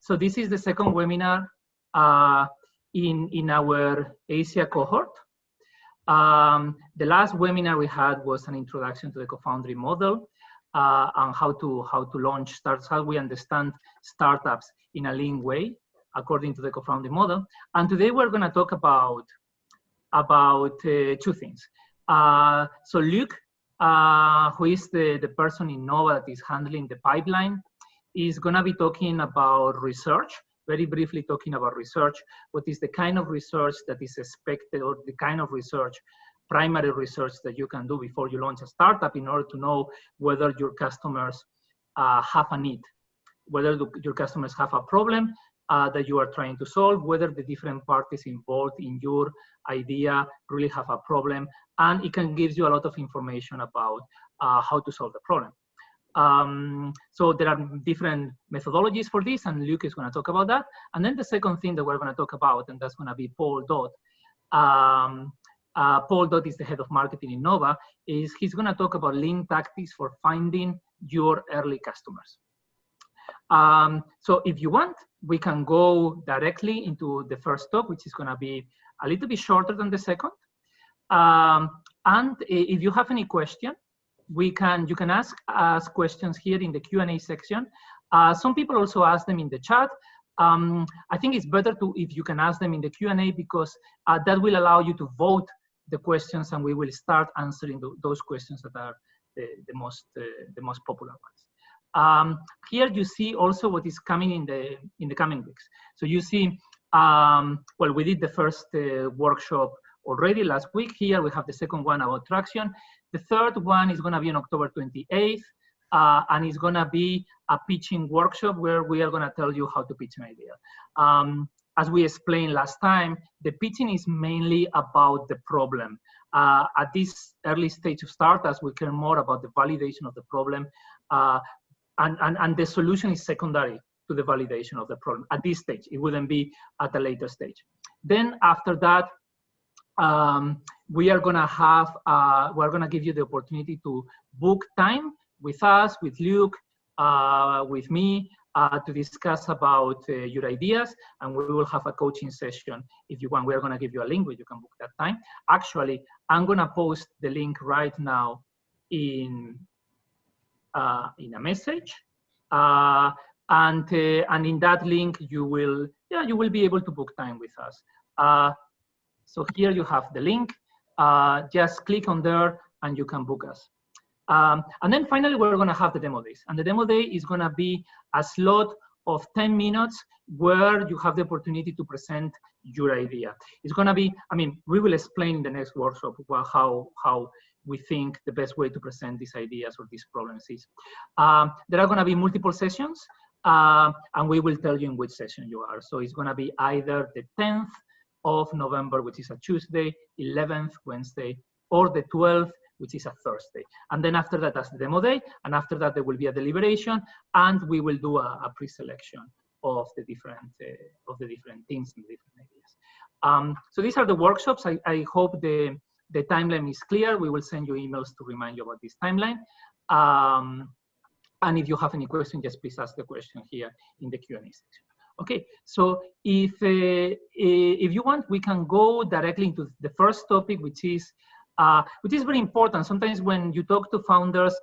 So this is the second webinar in our Asia cohort. The last webinar we had was an introduction to the co-foundry model and how to launch startups, how we understand startups in a lean way according to the co-foundry model. And today we're going to talk about two things. So Luke, who is the person in Nova that is handling the pipeline, is going to be talking about research, very briefly talking about research, what is the kind of research that is expected, or the kind of research, primary research that you can do before you launch a startup in order to know whether your customers have a need, whether your customers have a problem that you are trying to solve, whether the different parties involved in your idea really have a problem, and it can give you a lot of information about how to solve the problem. So there are different methodologies for this, and Luke is going to talk about that. And then the second thing that we're going to talk about, and that's going to be Paul Dodd. Paul Dodd is the head of marketing in Nova. He's going to talk about lean tactics for finding your early customers. So if you want, we can go directly into the first talk, which is going to be a little bit shorter than the second. And if you have any question, you can ask us questions here in the Q&A section. Some people also ask them in the chat. I think it's better if you can ask them in the Q&A, because that will allow you to vote the questions, and we will start answering those questions that are the most popular ones. Here you see also what is coming in the coming weeks. So you see, well, we did the first workshop already last week. Here we have the second one about traction. The third one is going to be on October 28th, and it's going to be a pitching workshop where we are going to tell you how to pitch an idea. As we explained last time, the pitching is mainly about the problem. At this early stage of startups, we care more about the validation of the problem, and the solution is secondary to the validation of the problem at this stage. It wouldn't be at a later stage. Then after that, we are going to give you the opportunity to book time with us, with Luke, with me, to discuss about your ideas, and we will have a coaching session. If you want, we are going to give you a link where you can book that time. Actually, I'm going to post the link right now in a message, and in that link you will be able to book time with us. So here you have the link. Just click on there and you can book us. And then finally, we're going to have the demo days. And the demo day is going to be a slot of 10 minutes where you have the opportunity to present your idea. It's going to be, I mean, we will explain in the next workshop how we think the best way to present these ideas or these problems is. There are going to be multiple sessions, and we will tell you in which session you are. So it's going to be either the 10th of November, which is a Tuesday, 11th, Wednesday, or the 12th, which is a Thursday. And then after that, that's the demo day. And after that, there will be a deliberation, and we will do a pre-selection of the different things and the different ideas. So these are the workshops. I hope the timeline is clear. We will send you emails to remind you about this timeline. And if you have any questions, just please ask the question here in the Q&A section. Okay, so if you want, we can go directly into the first topic, which is very important. Sometimes when you talk to founders,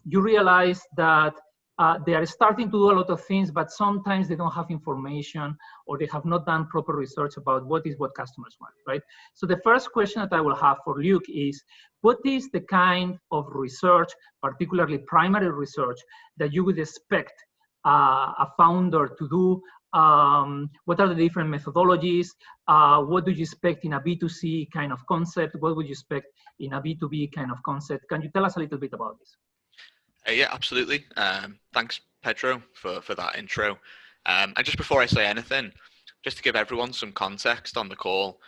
you realize that they are starting to do a lot of things, but sometimes they don't have information, or they have not done proper research about what customers want, right? So the first question that I will have for Luke is, what is the kind of research, particularly primary research, that you would expect a founder to do? What are the different methodologies? What do you expect in a B2C kind of concept? What would you expect in a B2B kind of concept? Can you tell us a little bit about this? Yeah, absolutely. Thanks, Pedro, for that intro. And just before I say anything, just to give everyone some context on the call,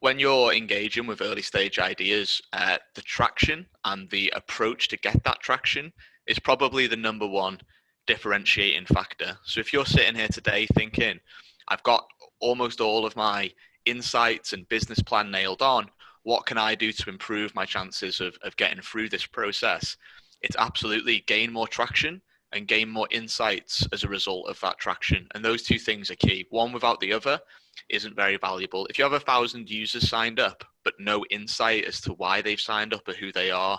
when you're engaging with early stage ideas, the traction and the approach to get that traction is probably the number one differentiating factor. So if you're sitting here today thinking, I've got almost all of my insights and business plan nailed on, what can I do to improve my chances of getting through this process? It's absolutely gain more traction and gain more insights as a result of that traction. And those two things are key. One without the other isn't very valuable. If you have 1,000 users signed up, but no insight as to why they've signed up or who they are,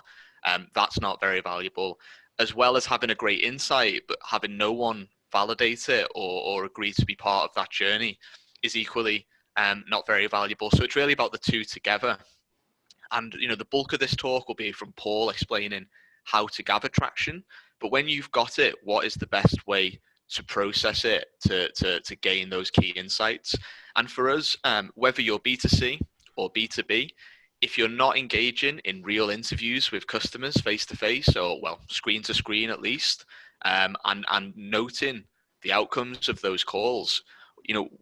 that's not very valuable. As well as having a great insight, but having no one validate it or agree to be part of that journey is equally not very valuable. So it's really about the two together. And the bulk of this talk will be from Paul explaining how to gather traction. But when you've got it, what is the best way to process it to gain those key insights? And for us, whether you're B2C or B2B, if you're not engaging in real interviews with customers face to face, or well, screen to screen at least, and noting the outcomes of those calls,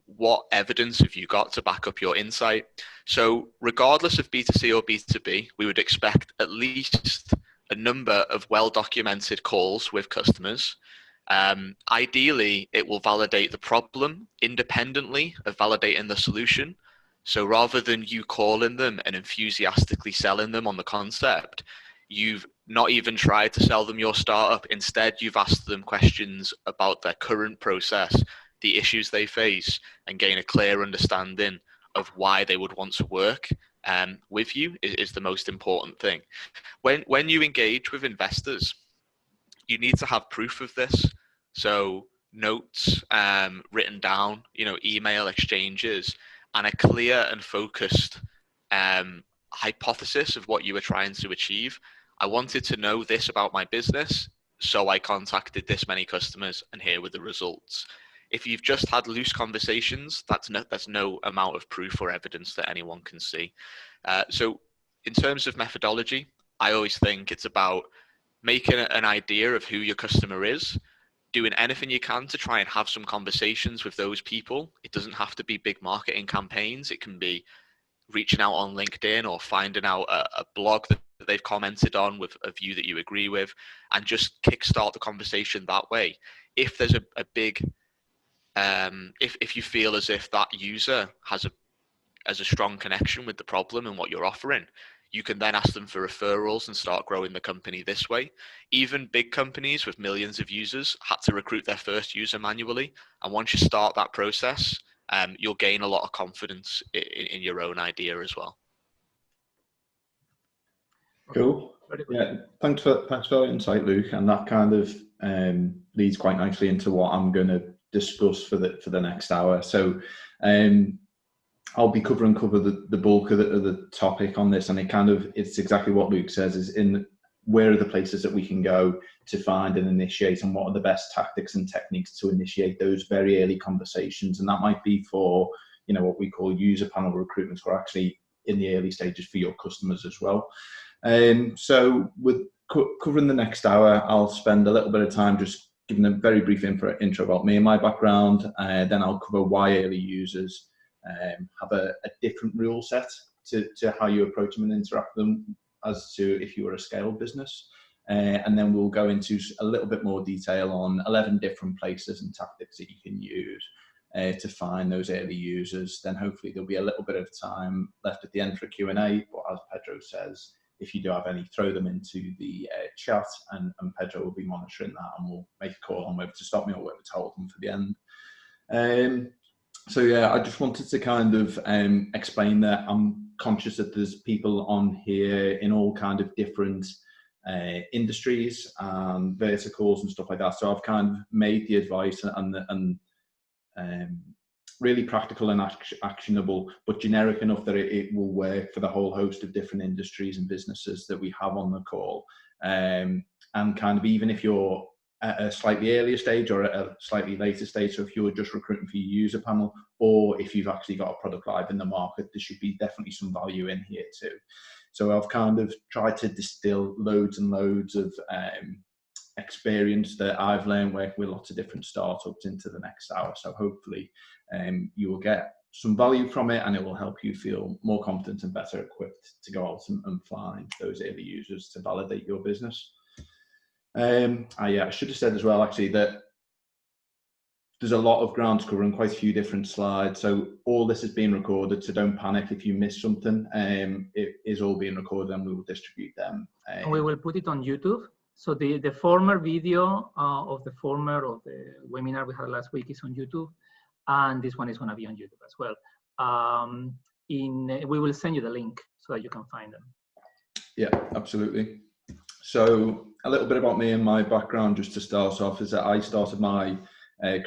what evidence have you got to back up your insight? So regardless of B2C or B2B, we would expect at least a number of well-documented calls with customers. Ideally, it will validate the problem independently of validating the solution. So rather than you calling them and enthusiastically selling them on the concept, you've not even tried to sell them your startup. Instead, you've asked them questions about their current process, the issues they face, and gain a clear understanding of why they would want to work with you is the most important thing. When you engage with investors, you need to have proof of this. So notes written down, email exchanges, and a clear and focused hypothesis of what you were trying to achieve. I wanted to know this about my business, so I contacted this many customers, and here were the results. If you've just had loose conversations, that's no amount of proof or evidence that anyone can see. So in terms of methodology, I always think it's about making an idea of who your customer is, doing anything you can to try and have some conversations with those people. It doesn't have to be big marketing campaigns. It can be reaching out on LinkedIn or finding out a blog that they've commented on with a view that you agree with, and just kickstart the conversation that way. If there's a big, if you feel as if that user has a strong connection with the problem and what you're offering, you can then ask them for referrals and start growing the company this way. Even big companies with millions of users had to recruit their first user manually. And once you start that process, you'll gain a lot of confidence in your own idea as well. Cool. Yeah, thanks for your insight, Luke. And that kind of leads quite nicely into what I'm going to discuss for the next hour. So I'll be cover the bulk of the topic on this, and it's exactly what Luke says, is in where are the places that we can go to find and initiate, and what are the best tactics and techniques to initiate those very early conversations. And that might be for what we call user panel recruitments, or actually in the early stages for your customers as well. So with covering the next hour, I'll spend a little bit of time just giving a very brief intro about me and my background, then I'll cover why early users have a different rule set to how you approach them and interact with them as to if you were a scaled business. And then we'll go into a little bit more detail on 11 different places and tactics that you can use to find those early users. Then hopefully there'll be a little bit of time left at the end for Q&A, but as Pedro says, if you do have any, throw them into the chat, and Pedro will be monitoring that, and we'll make a call on whether to stop me or whether to hold them for the end. So yeah, I just wanted to kind of explain that I'm conscious that there's people on here in all kind of different industries and verticals and stuff like that. So I've kind of made the advice and really practical and actionable, but generic enough that it will work for the whole host of different industries and businesses that we have on the call. And kind of even if you're at a slightly earlier stage or at a slightly later stage, so if you're just recruiting for your user panel, or if you've actually got a product live in the market, there should be definitely some value in here too. So I've kind of tried to distill loads and loads of experience that I've learned working with lots of different startups into the next hour. So hopefully you will get some value from it, and it will help you feel more confident and better equipped to go out and find those early users to validate your business. I should have said as well, actually, that there's a lot of ground to cover and quite a few different slides. So all this is being recorded, so don't panic if you miss something. It is all being recorded, and we will distribute them. And we will put it on YouTube. So the former video of the webinar we had last week is on YouTube, and this one is going to be on YouTube as well. We will send you the link so that you can find them. Yeah, absolutely. So a little bit about me and my background, just to start off, is that I started my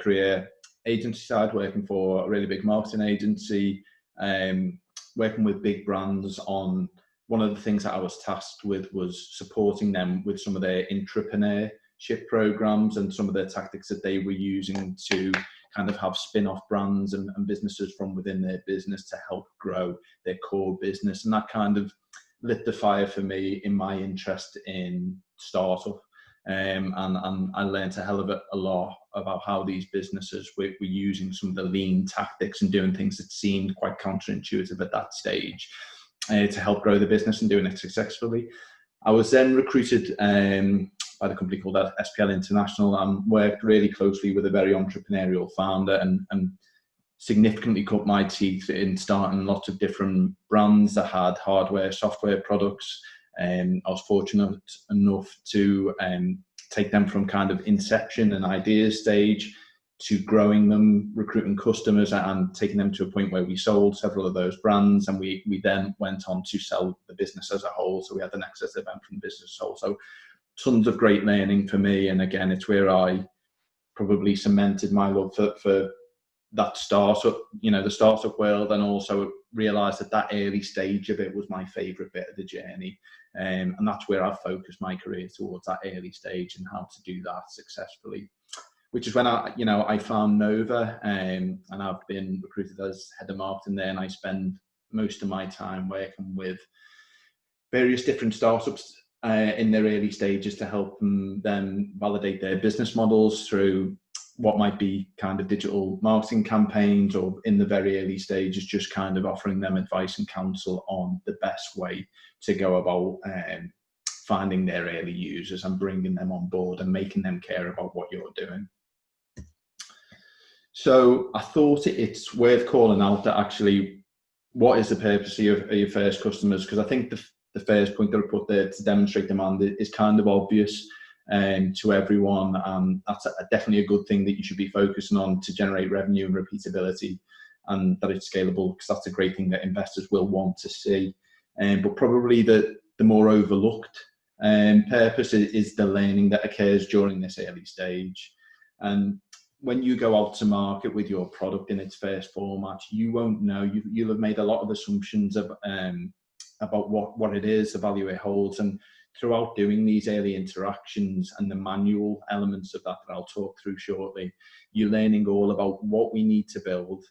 career agency side, working for a really big marketing agency, working with big brands on. One of the things that I was tasked with was supporting them with some of their entrepreneurship programs and some of their tactics that they were using to kind of have spin-off brands and businesses from within their business to help grow their core business. And that kind of lit the fire for me in my interest in startup. And I learned a hell of a lot about how these businesses were using some of the lean tactics and doing things that seemed quite counterintuitive at that stage. To help grow the business and doing it successfully. I was then recruited by the company called SPL International and worked really closely with a very entrepreneurial founder and significantly cut my teeth in starting lots of different brands that had hardware, software products. I was fortunate enough to take them from kind of inception and ideas stage to growing them, recruiting customers, and taking them to a point where we sold several of those brands, and we then went on to sell the business as a whole. So we had the next event from the business as a whole. So tons of great learning for me, and again, it's where I probably cemented my love for that startup, the startup world, and also realised that early stage of it was my favourite bit of the journey, and that's where I've focused my career towards, that early stage and how to do that successfully. Which is when I found Nova, and I've been recruited as head of marketing there, and I spend most of my time working with various different startups in their early stages to help them validate their business models through what might be kind of digital marketing campaigns, or in the very early stages, just kind of offering them advice and counsel on the best way to go about finding their early users and bringing them on board and making them care about what you're doing. So I thought it's worth calling out that actually, what is the purpose of your first customers? Because I think the first point that I put there to demonstrate demand is kind of obvious to everyone. That's definitely a good thing that you should be focusing on to generate revenue and repeatability, and that it's scalable, because that's a great thing that investors will want to see. But probably the more overlooked purpose is the learning that occurs during this early stage. And when you go out to market with your product in its first format, you won't know. You'll have made a lot of assumptions about what it is, the value it holds, and throughout doing these early interactions and the manual elements of that I'll talk through shortly, you're learning all about what we need to build.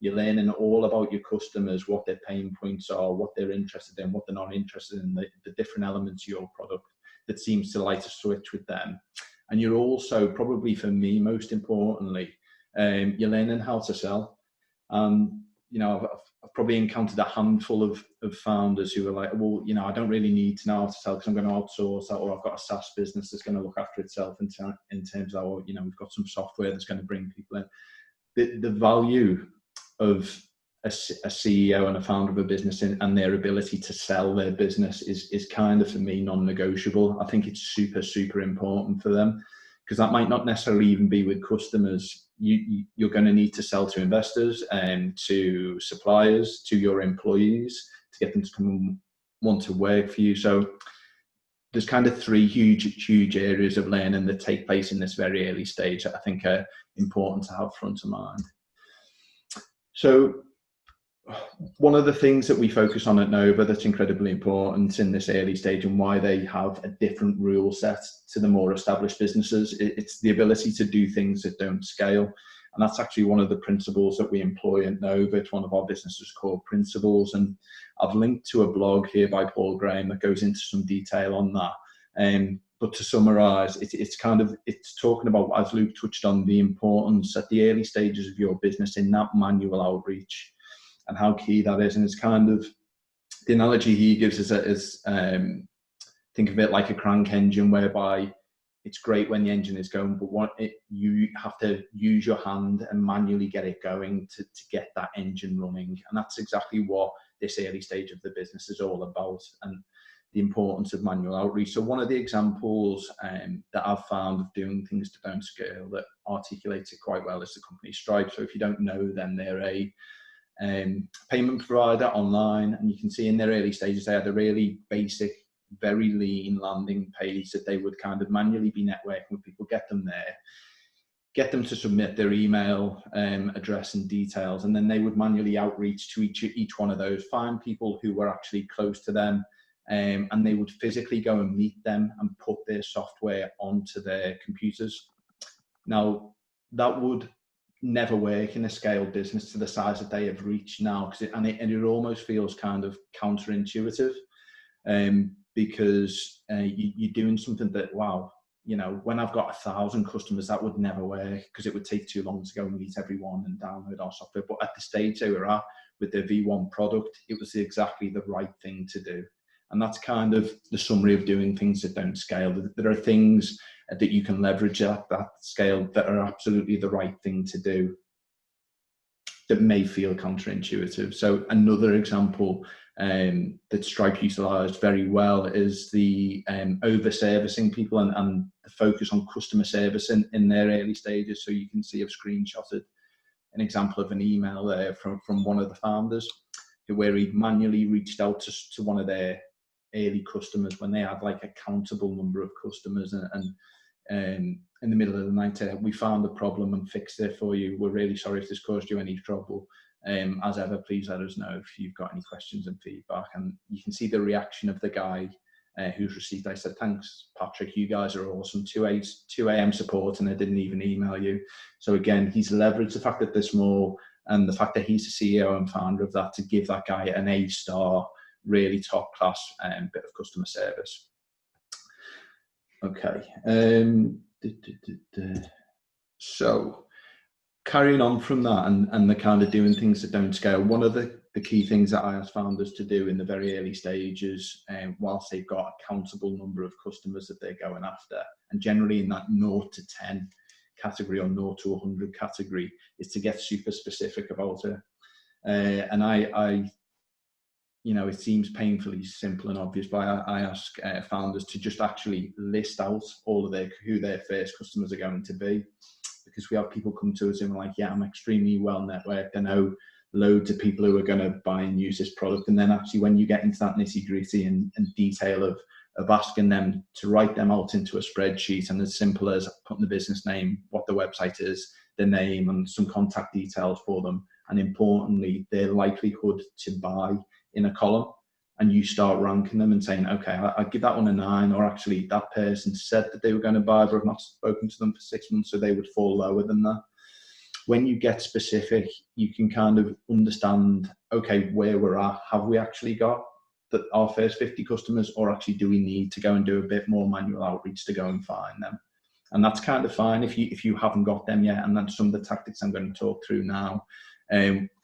You're learning all about your customers, what their pain points are, what they're interested in, what they're not interested in, the different elements of your product that seems to light a switch with them. And you're also, probably for me, most importantly, you're learning how to sell. I've probably encountered a handful of founders who are like, well, I don't really need to know how to sell because I'm going to outsource that, or I've got a SaaS business that's going to look after itself in terms of, we've got some software that's going to bring people in. The value of a CEO and a founder of a business and their ability to sell their business is kind of, for me, non-negotiable. I think it's super, super important for them, because that might not necessarily even be with customers. You're going to need to sell to investors and to suppliers, to your employees, to get them to come and want to work for you. So there's kind of three huge areas of learning that take place in this very early stage that I think are important to have front of mind. So one of the things that we focus on at Nova that's incredibly important in this early stage, and why they have a different rule set to the more established businesses, it's the ability to do things that don't scale. And that's actually one of the principles that we employ at Nova. It's one of our business's core principles. And I've linked to a blog here by Paul Graham that goes into some detail on that. But to summarize, it's talking about, as Luke touched on, the importance at the early stages of your business in that manual outreach, and how key that is. And it's kind of, the analogy he gives is think of it like a crank engine, whereby it's great when the engine is going, but you have to use your hand and manually get it going to get that engine running. And that's exactly what this early stage of the business is all about. And the importance of manual outreach. So one of the examples that I've found of doing things that don't scale that articulates it quite well is the company Stripe. So if you don't know them, they're a payment provider online, and you can see in their early stages they had a really basic, very lean landing page that they would kind of manually be networking with people, get them there, get them to submit their email address and details, and then they would manually outreach to each one of those, find people who were actually close to them, and they would physically go and meet them and put their software onto their computers. Now, that would never work in a scaled business to the size that they have reached now, and it almost feels kind of counterintuitive, because you're doing something that, wow, you know, when I've got 1,000 customers, that would never work because it would take too long to go and meet everyone and download our software. But at the stage they were at with their V1 product, it was exactly the right thing to do. And that's kind of the summary of doing things that don't scale. There are things that you can leverage at that scale that are absolutely the right thing to do that may feel counterintuitive. So another example that Stripe utilised very well is the over-servicing people and the focus on customer service in their early stages. So you can see I've screenshotted an example of an email there from one of the founders where he manually reached out to one of their early customers when they had like a countable number of customers, and in the middle of the night, we found the problem and fixed it for you. We're really sorry if this caused you any trouble. As ever, please let us know if you've got any questions and feedback. And you can see the reaction of the guy who's received. I said, thanks, Patrick, you guys are awesome. 2 a.m. support, and I didn't even email you. So again, he's leveraged the fact that they're small and the fact that he's the CEO and founder of that to give that guy an A-star, really top class bit of customer service. Okay. So carrying on from that and the kind of doing things that don't scale, one of the key things that I ask founders to do in the very early stages, whilst they've got a countable number of customers that they're going after, and generally in that 0 to 10 category or 0 to 100 category, is to get super specific about it. And I you know, it seems painfully simple and obvious, but I ask founders to just actually list out all of who their first customers are going to be, because we have people come to us and we're like, yeah, I'm extremely well networked. I know loads of people who are going to buy and use this product. And then actually when you get into that nitty gritty and detail of asking them to write them out into a spreadsheet, and as simple as putting the business name, what the website is, the name, and some contact details for them, and importantly, their likelihood to buy in a column, and you start ranking them and saying, okay, I'd give that one a 9, or actually that person said that they were going to buy, but I've not spoken to them for 6 months, so they would fall lower than that. When you get specific, you can kind of understand, okay, where we're at. Have we actually got our first 50 customers, or actually do we need to go and do a bit more manual outreach to go and find them? And that's kind of fine if you haven't got them yet, and that's some of the tactics I'm going to talk through now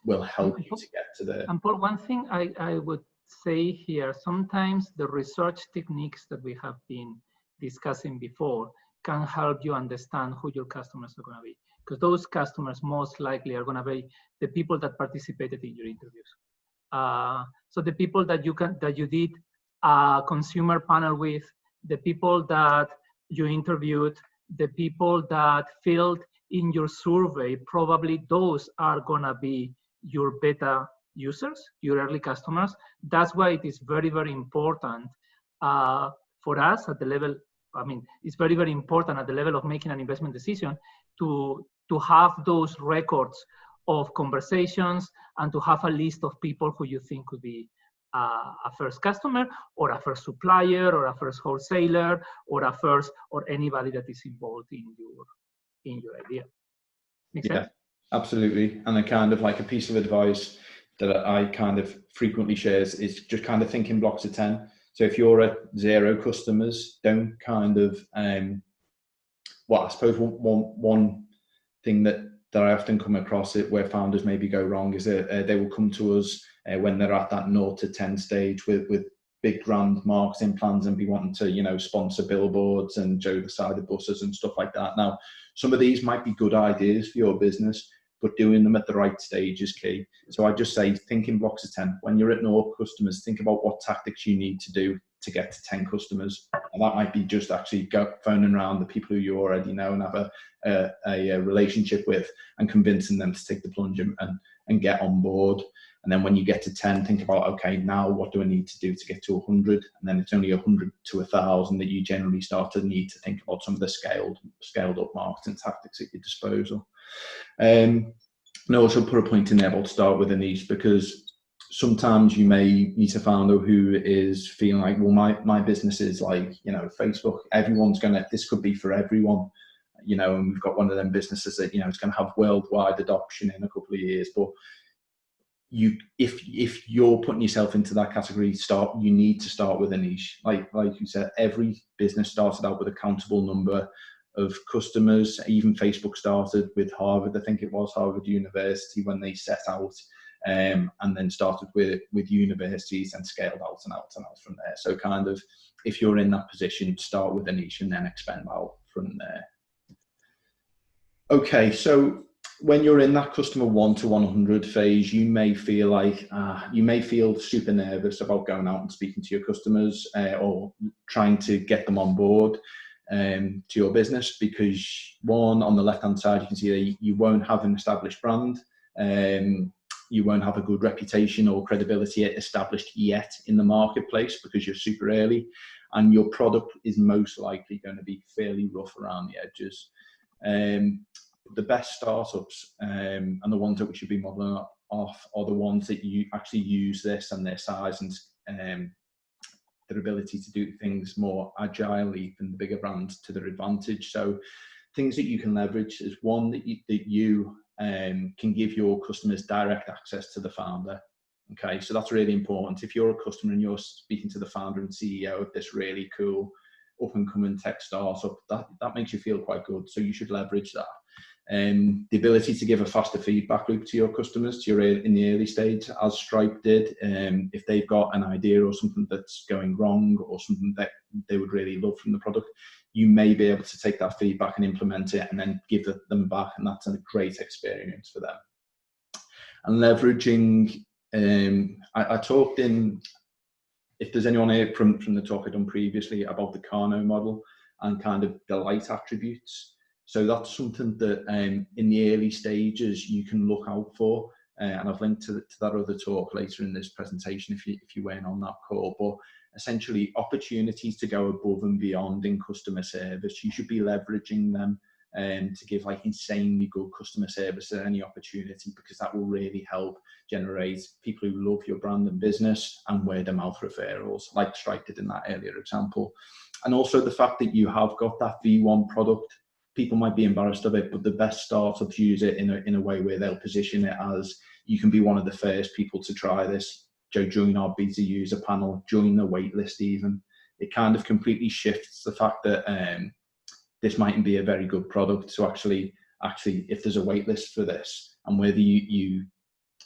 will help you to get to there. And Paul, one thing I would say here, sometimes the research techniques that we have been discussing before can help you understand who your customers are going to be, because those customers most likely are going to be the people that participated in your interviews. So the people that you did a consumer panel with, the people that you interviewed, the people that filled in your survey, probably those are gonna be your beta users, your early customers. That's why it is very, very important for us at the level, I mean, it's very, very important at the level of making an investment decision to have those records of conversations and to have a list of people who you think could be a first customer, or a first supplier, or a first wholesaler, or anybody that is involved in your idea. Make sense? Yeah, absolutely. And a kind of like a piece of advice that I kind of frequently share is just kind of think in blocks of 10. So if you're at 0 customers, don't kind of, well, I suppose one thing that I often come across it where founders maybe go wrong is that they will come to us when they're at that 0 to 10 stage with big grand marketing plans and be wanting to, you know, sponsor billboards and show the side of buses and stuff like that. Now, some of these might be good ideas for your business, but doing them at the right stage is key. So I just say, think in blocks of 10. When you're at 0 customers, think about what tactics you need to do to get to 10 customers. And that might be just actually phoning around the people who you already know and have a relationship with, and convincing them to take the plunge and get on board. And then when you get to 10, think about, okay, now what do I need to do to get to 100? And then it's only 100 to 1,000 that you generally start to need to think about some of the scaled up marketing tactics at your disposal. And also put a point in there about start with a niche, because sometimes you may meet a founder who is feeling like, well, my business is like, Facebook, this could be for everyone, and we've got one of them businesses that, it's going to have worldwide adoption in a couple of years. But if you're putting yourself into that category, you need to start with a niche. Like you said, every business started out with a countable number of customers. Even Facebook started with Harvard, I think it was Harvard University, when they set out, and then started with universities and scaled out and out and out from there. So kind of, if you're in that position, start with a niche and then expand out from there. Okay, so when you're in that customer 1 to 100 phase, you may feel like super nervous about going out and speaking to your customers, or trying to get them on board to your business, because one, on the left hand side, you can see that you won't have an established brand, you won't have a good reputation or credibility established yet in the marketplace because you're super early, and your product is most likely going to be fairly rough around the edges. The best startups, and the ones that we should be modeling off, are the ones that you actually use this and their size and their ability to do things more agilely than the bigger brands to their advantage. So things that you can leverage is one, that you can give your customers direct access to the founder. Okay, so that's really important. If you're a customer and you're speaking to the founder and CEO of this really cool up and coming tech startup, that makes you feel quite good. So you should leverage that. The ability to give a faster feedback loop to your customers in the early stage, as Stripe did. If they've got an idea or something that's going wrong, or something that they would really love from the product, you may be able to take that feedback and implement it and then give them back, and that's a great experience for them. And leveraging, I talked in, if there's anyone here from the talk I've done previously about the Carnot model and kind of delight attributes. So that's something that in the early stages you can look out for, and I've linked to that other talk later in this presentation if you weren't on that call. But essentially, opportunities to go above and beyond in customer service, you should be leveraging them to give like insanely good customer service at any opportunity, because that will really help generate people who love your brand and business and word of mouth referrals, like Stripe did in that earlier example. And also the fact that you have got that V1 product. People might be embarrassed of it, but the best startups use it in a way where they'll position it as, you can be one of the first people to try this. Join our beta user panel, join the waitlist even. It kind of completely shifts the fact that this mightn't be a very good product. So actually, if there's a waitlist for this, and whether you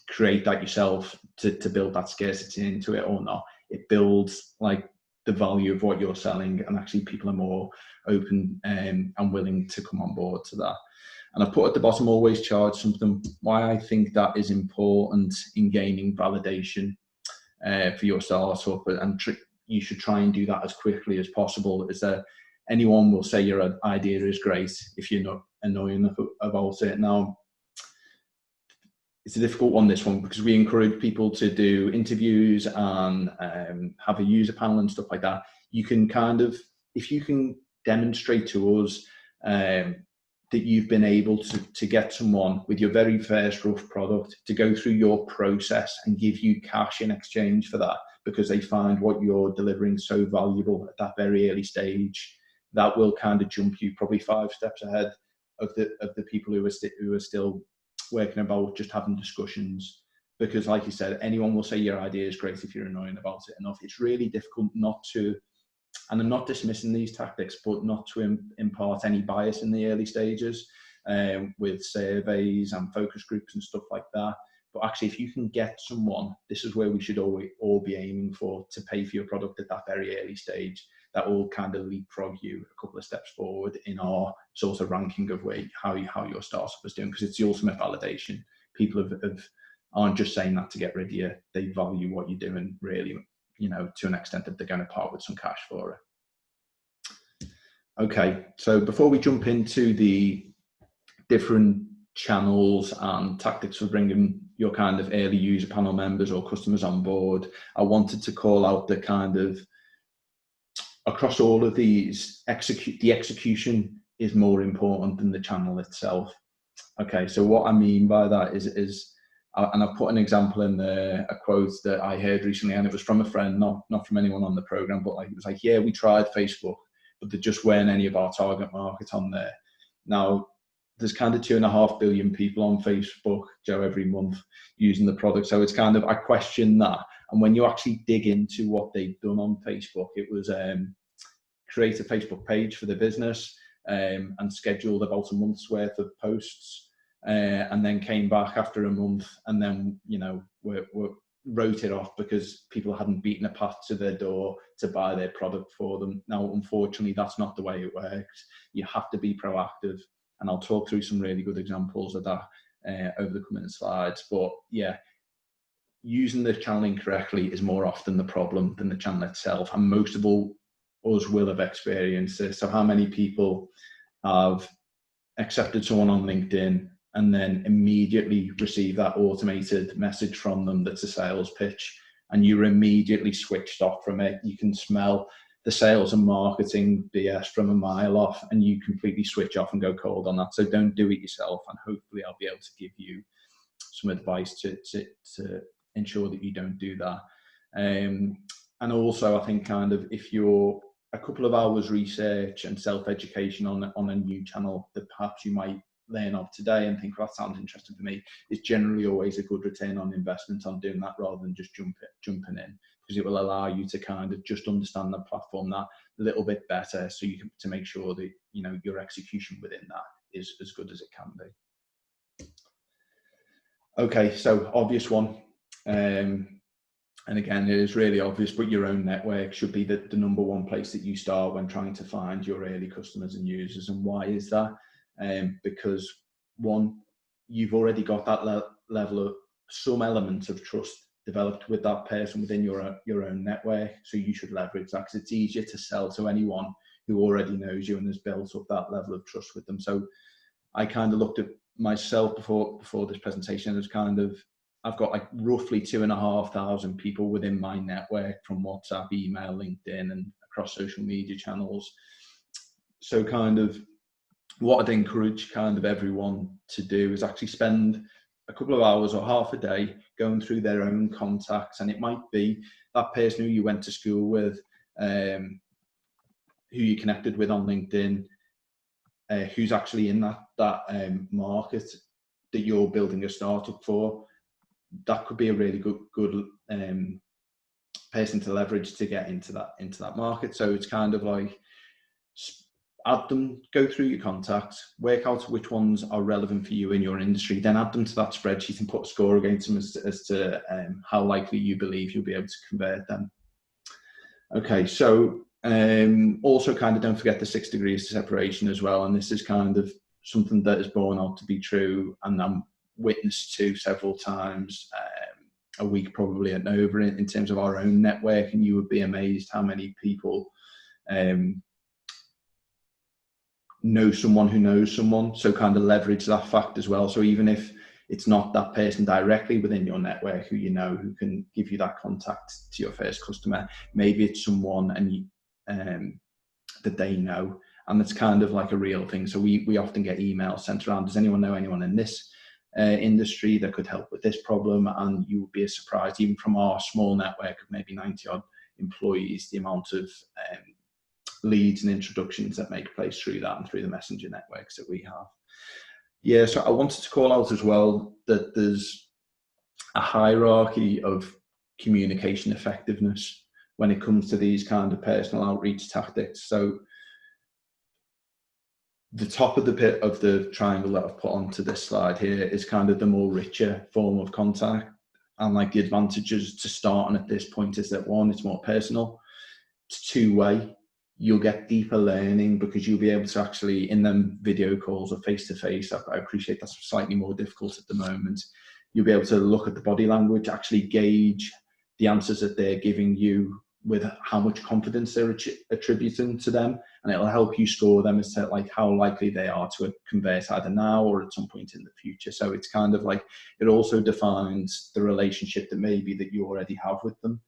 create that yourself to build that scarcity into it or not, it builds like the value of what you're selling, and actually people are more open and willing to come on board to that. And I put at the bottom, always charge something. Why I think that is important in gaining validation for your startup, and you should try and do that as quickly as possible, is that anyone will say your idea is great if you're not annoying about it. Now, it's a difficult one, this one, because we encourage people to do interviews and have a user panel and stuff like that. You can kind of, if you can demonstrate to us that you've been able to get someone with your very first rough product to go through your process and give you cash in exchange for that, because they find what you're delivering so valuable at that very early stage, that will kind of jump you probably 5 steps ahead of the people who are still working about just having discussions. Because like you said, anyone will say your idea is great if you're annoying about it enough. It's really difficult not to, and I'm not dismissing these tactics, but not to impart any bias in the early stages with surveys and focus groups and stuff like that. But actually, if you can get someone, this is where we should all be aiming for, to pay for your product at that very early stage. That will kind of leapfrog you a couple of steps forward in our sort of ranking of how your startup is doing, because it's the ultimate validation. People aren't just saying that to get rid of you. They value what you're doing really you know, to an extent that they're going to part with some cash for it. Okay, so before we jump into the different channels and tactics for bringing your kind of early user panel members or customers on board, I wanted to call out the kind of, across all of these, the execution is more important than the channel itself. Okay, so what I mean by that is and I've put an example in there, a quote that I heard recently, and it was from a friend, not from anyone on the program, but like, it was like, yeah, we tried Facebook, but there just weren't any of our target market on there. Now, there's kind of 2.5 billion people on Facebook, Joe, every month using the product. So it's kind of, I question that. And when you actually dig into what they've done on Facebook, it was create a Facebook page for the business and scheduled about a month's worth of posts. And then came back after a month and then, you know, wrote it off because people hadn't beaten a path to their door to buy their product for them. Now, unfortunately, that's not the way it works. You have to be proactive. And I'll talk through some really good examples of that over the coming slides. But yeah, using the channel incorrectly is more often the problem than the channel itself. And most of all, us will have experienced this. So how many people have accepted someone on LinkedIn and then immediately receive that automated message from them that's a sales pitch, and you're immediately switched off from it? You can smell the sales and marketing BS from a mile off, and you completely switch off and go cold on that. So don't do it yourself, and hopefully I'll be able to give you some advice to ensure that you don't do that. And also, I think kind of, if you're a couple of hours research and self-education on a new channel that perhaps you might learn of today and think, well, that sounds interesting for me, is generally always a good return on investment on doing that rather than just jumping in, because it will allow you to kind of just understand the platform that a little bit better, so you can, to make sure that, you know, your execution within that is as good as it can be. Okay, so obvious one, and again, it is really obvious, but your own network should be the number one place that you start when trying to find your early customers and users. And why is that? Because one, you've already got that level of some element of trust developed with that person within your own network. So you should leverage that, because it's easier to sell to anyone who already knows you and has built up that level of trust with them. So I kind of looked at myself before this presentation. It was kind of, I've got like roughly 2,500 people within my network from WhatsApp, email, LinkedIn, and across social media channels. So kind of what I'd encourage kind of everyone to do is actually spend a couple of hours or half a day going through their own contacts. And it might be that person who you went to school with, who you connected with on LinkedIn, who's actually in that market that you're building a startup for. That could be a really good person to leverage to get into that market. So it's kind of like, add them, go through your contacts, work out which ones are relevant for you in your industry, then add them to that spreadsheet and put a score against them as to how likely you believe you'll be able to convert them. Okay, so also kind of don't forget the 6 degrees of separation as well. And this is kind of something that is borne out to be true, and I'm witnessed to several times a week probably and over in terms of our own network. And you would be amazed how many people know someone who knows someone. So kind of leverage that fact as well. So even if it's not that person directly within your network who you know, who can give you that contact to your first customer, maybe it's someone that they know, and it's kind of like a real thing. So we often get emails sent around, does anyone know anyone in this industry that could help with this problem? And you would be surprised, even from our small network of maybe 90 odd employees, the amount of leads and introductions that make place through that and through the messenger networks that we have. Yeah, so I wanted to call out as well that there's a hierarchy of communication effectiveness when it comes to these kind of personal outreach tactics. So the top of the bit of the triangle that I've put onto this slide here is kind of the more richer form of contact. And like the advantages to starting at this point is that, one, it's more personal. It's two-way. You'll get deeper learning because you'll be able to actually, in them video calls or face-to-face, I appreciate that's slightly more difficult at the moment, you'll be able to look at the body language, actually gauge the answers that they're giving you with how much confidence they're attributing to them, and it'll help you score them as to like how likely they are to convert either now or at some point in the future. So it's kind of like, it also defines the relationship that maybe that you already have with them.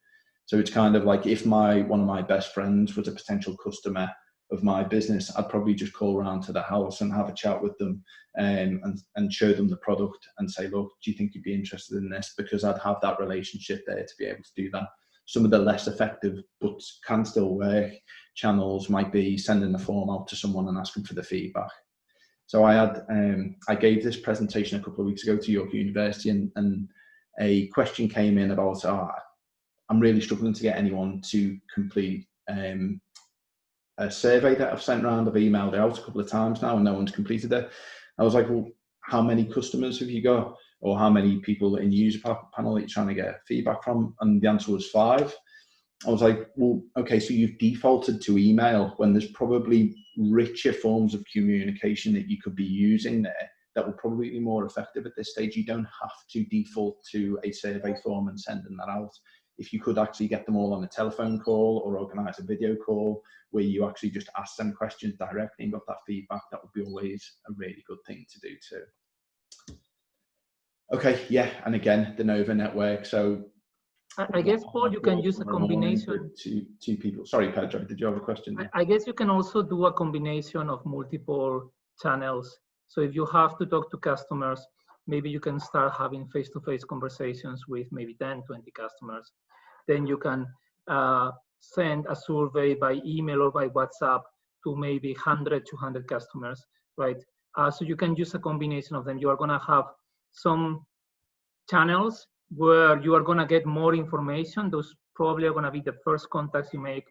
So it's kind of like, if one of my best friends was a potential customer of my business, I'd probably just call around to the house and have a chat with them, and show them the product and say, look, do you think you'd be interested in this? Because I'd have that relationship there to be able to do that. Some of the less effective, but can still work, channels might be sending the form out to someone and asking for the feedback. So I gave this presentation a couple of weeks ago to York University, and a question came in about, I'm really struggling to get anyone to complete a survey that I've sent around. I've emailed it out a couple of times now and no one's completed it. I was like, well, how many customers have you got? Or how many people in the user panel that you're trying to get feedback from? And the answer was 5. I was like, well, okay, so you've defaulted to email when there's probably richer forms of communication that you could be using there that will probably be more effective at this stage. You don't have to default to a survey form and sending that out. If you could actually get them all on a telephone call or organise a video call where you actually just ask them questions directly and got that feedback, that would be always a really good thing to do too. Okay, yeah, and again, the Nova network. So I guess, Paul, you can use a combination. Two people. Sorry, Pedro, did you have a question? I guess you can also do a combination of multiple channels. So if you have to talk to customers, maybe you can start having face-to-face conversations with maybe 10, 20 customers. Then you can send a survey by email or by WhatsApp to maybe 100, 200 customers, right? So you can use a combination of them. You are going to have some channels where you are going to get more information. Those probably are going to be the first contacts you make,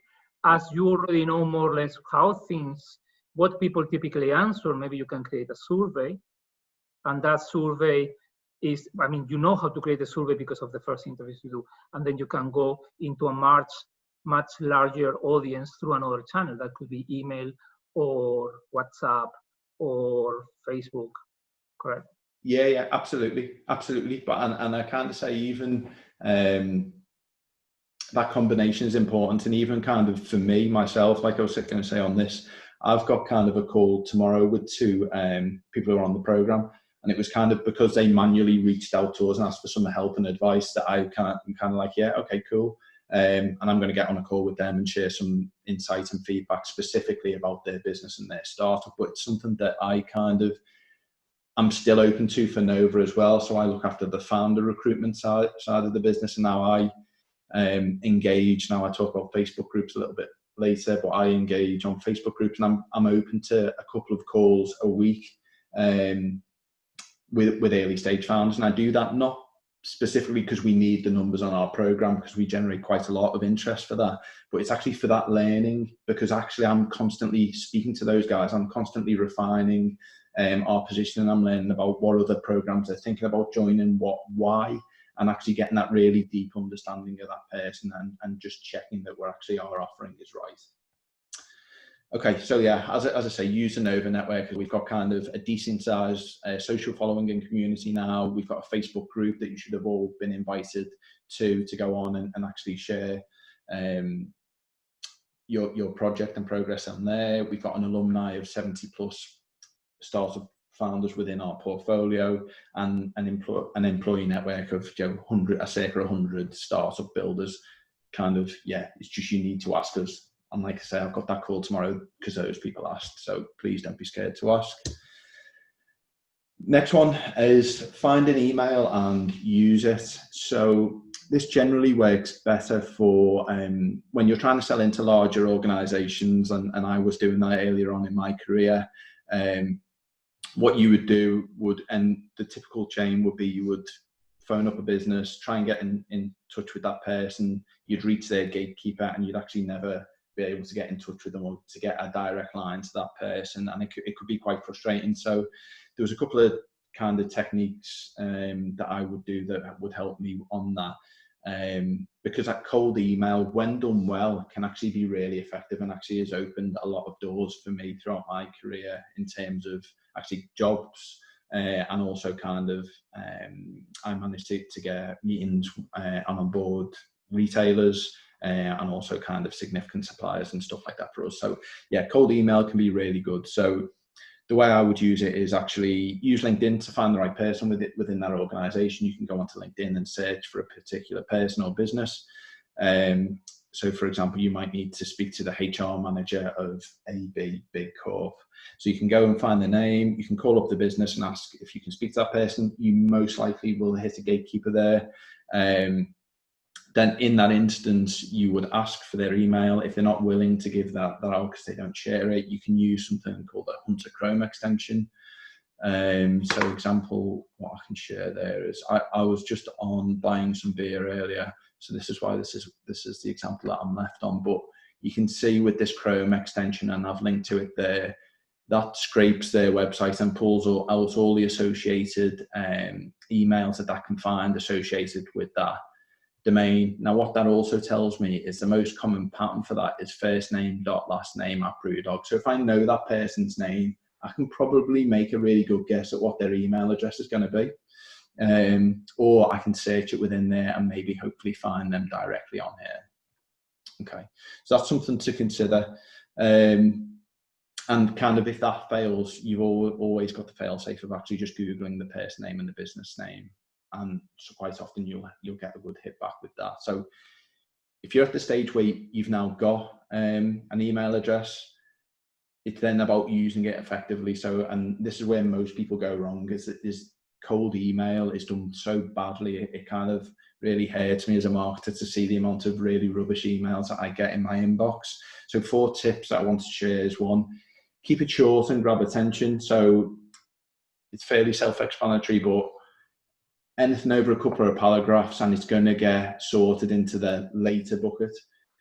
as you already know more or less what people typically answer. Maybe you can create a survey, and that survey is, I mean, you know how to create a survey because of the first interviews you do, and then you can go into a much larger audience through another channel. That could be email or WhatsApp or Facebook, correct? Yeah, absolutely. But and I kind of say even that combination is important, and even kind of for me myself, like I was going to say on this, I've got kind of a call tomorrow with 2 people who are on the program, and it was kind of because they manually reached out to us and asked for some help and advice that I'm kind of like, yeah, okay, cool. And I'm going to get on a call with them and share some insight and feedback specifically about their business and their startup. But it's something that I'm still open to for Nova as well. So I look after the founder recruitment side of the business, and now I engage. Now I talk about Facebook groups a little bit later, but I engage on Facebook groups, and I'm open to a couple of calls a week with early stage founders. And I do that not specifically because we need the numbers on our program, because we generate quite a lot of interest for that, but it's actually for that learning, because actually I'm constantly speaking to those guys. I'm constantly refining our position, and I'm learning about what other programs they're thinking about joining, why, and actually getting that really deep understanding of that person, and just checking that our offering is right. Okay, so yeah, as I say, use the Nova network. We've got kind of a decent sized social following and community now. We've got a Facebook group that you should have all been invited to go on and actually share your project and progress on there. We've got an alumni of 70 plus startup founders within our portfolio, and an employee network of circa 100 startup builders. Kind of, yeah, it's just, you need to ask us. And like I say, I've got that call tomorrow because those people asked. So please don't be scared to ask. Next one is find an email and use it. So this generally works better for when you're trying to sell into larger organizations. And I was doing that earlier on in my career. What you would do and the typical chain would be, you would phone up a business, try and get in touch with that person. You'd reach their gatekeeper, and you'd actually never be able to get in touch with them or to get a direct line to that person, and it could be quite frustrating. So there was a couple of kind of techniques that I would do that would help me on that, because that cold email, when done well, can actually be really effective, and actually has opened a lot of doors for me throughout my career in terms of actually jobs, and also kind of I managed to get meetings. I'm on board retailers, and also kind of significant suppliers and stuff like that for us. So yeah, cold email can be really good. So the way I would use it is actually use LinkedIn to find the right person within that organization. You can go onto LinkedIn and search for a particular person or business. So for example, you might need to speak to the HR manager of AB Big Corp. So you can go and find the name, you can call up the business and ask if you can speak to that person. You most likely will hit a gatekeeper there. Then in that instance, you would ask for their email. If they're not willing to give that out because they don't share it, you can use something called a Hunter Chrome extension. So example, what I can share there is I was just on buying some beer earlier. So this is why this is the example that I'm left on. But you can see with this Chrome extension, and I've linked to it there, that scrapes their website and pulls out all the associated emails that can find associated with that domain. Now, what that also tells me is the most common pattern for that is first name dot last name at Brewdog. So if I know that person's name, I can probably make a really good guess at what their email address is going to be. Or I can search it within there and maybe hopefully find them directly on here. Okay, so that's something to consider. And kind of if that fails, you've always got the fail safe of actually just Googling the person name and the business name. And so quite often you'll get a good hit back with that. So if you're at the stage where you've now got an email address, it's then about using it effectively. So, and this is where most people go wrong, is cold email is done so badly. It kind of really hurts me as a marketer to see the amount of really rubbish emails that I get in my inbox. So 4 tips that I want to share is 1, keep it short and grab attention. So it's fairly self-explanatory, but anything over a couple of paragraphs and it's going to get sorted into the later bucket.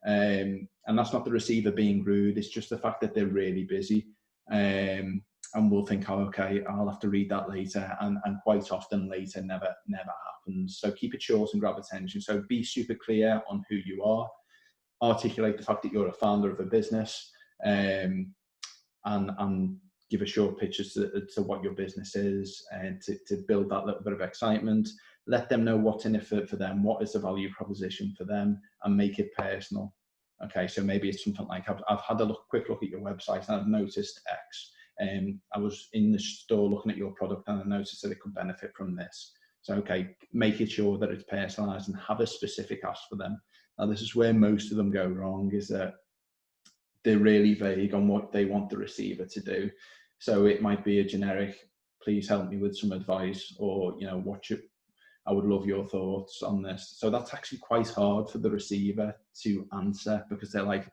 And that's not the receiver being rude, it's just the fact that they're really busy. And we'll think, oh, okay, I'll have to read that later. And quite often later never happens. So keep it short and grab attention. So be super clear on who you are. Articulate the fact that you're a founder of a business, and give a short pitch as to what your business is, and to build that little bit of excitement. Let them know what's in it for them, what is the value proposition for them, and make it personal. Okay, so maybe it's something like, I've had a quick look at your website and I've noticed X. I was in the store looking at your product and I noticed that it could benefit from this. So, okay, make it sure that it's personalized and have a specific ask for them. Now, this is where most of them go wrong, is that they're really vague on what they want the receiver to do. So it might be a generic, please help me with some advice, or, you know, I would love your thoughts on this. So that's actually quite hard for the receiver to answer, because they're like,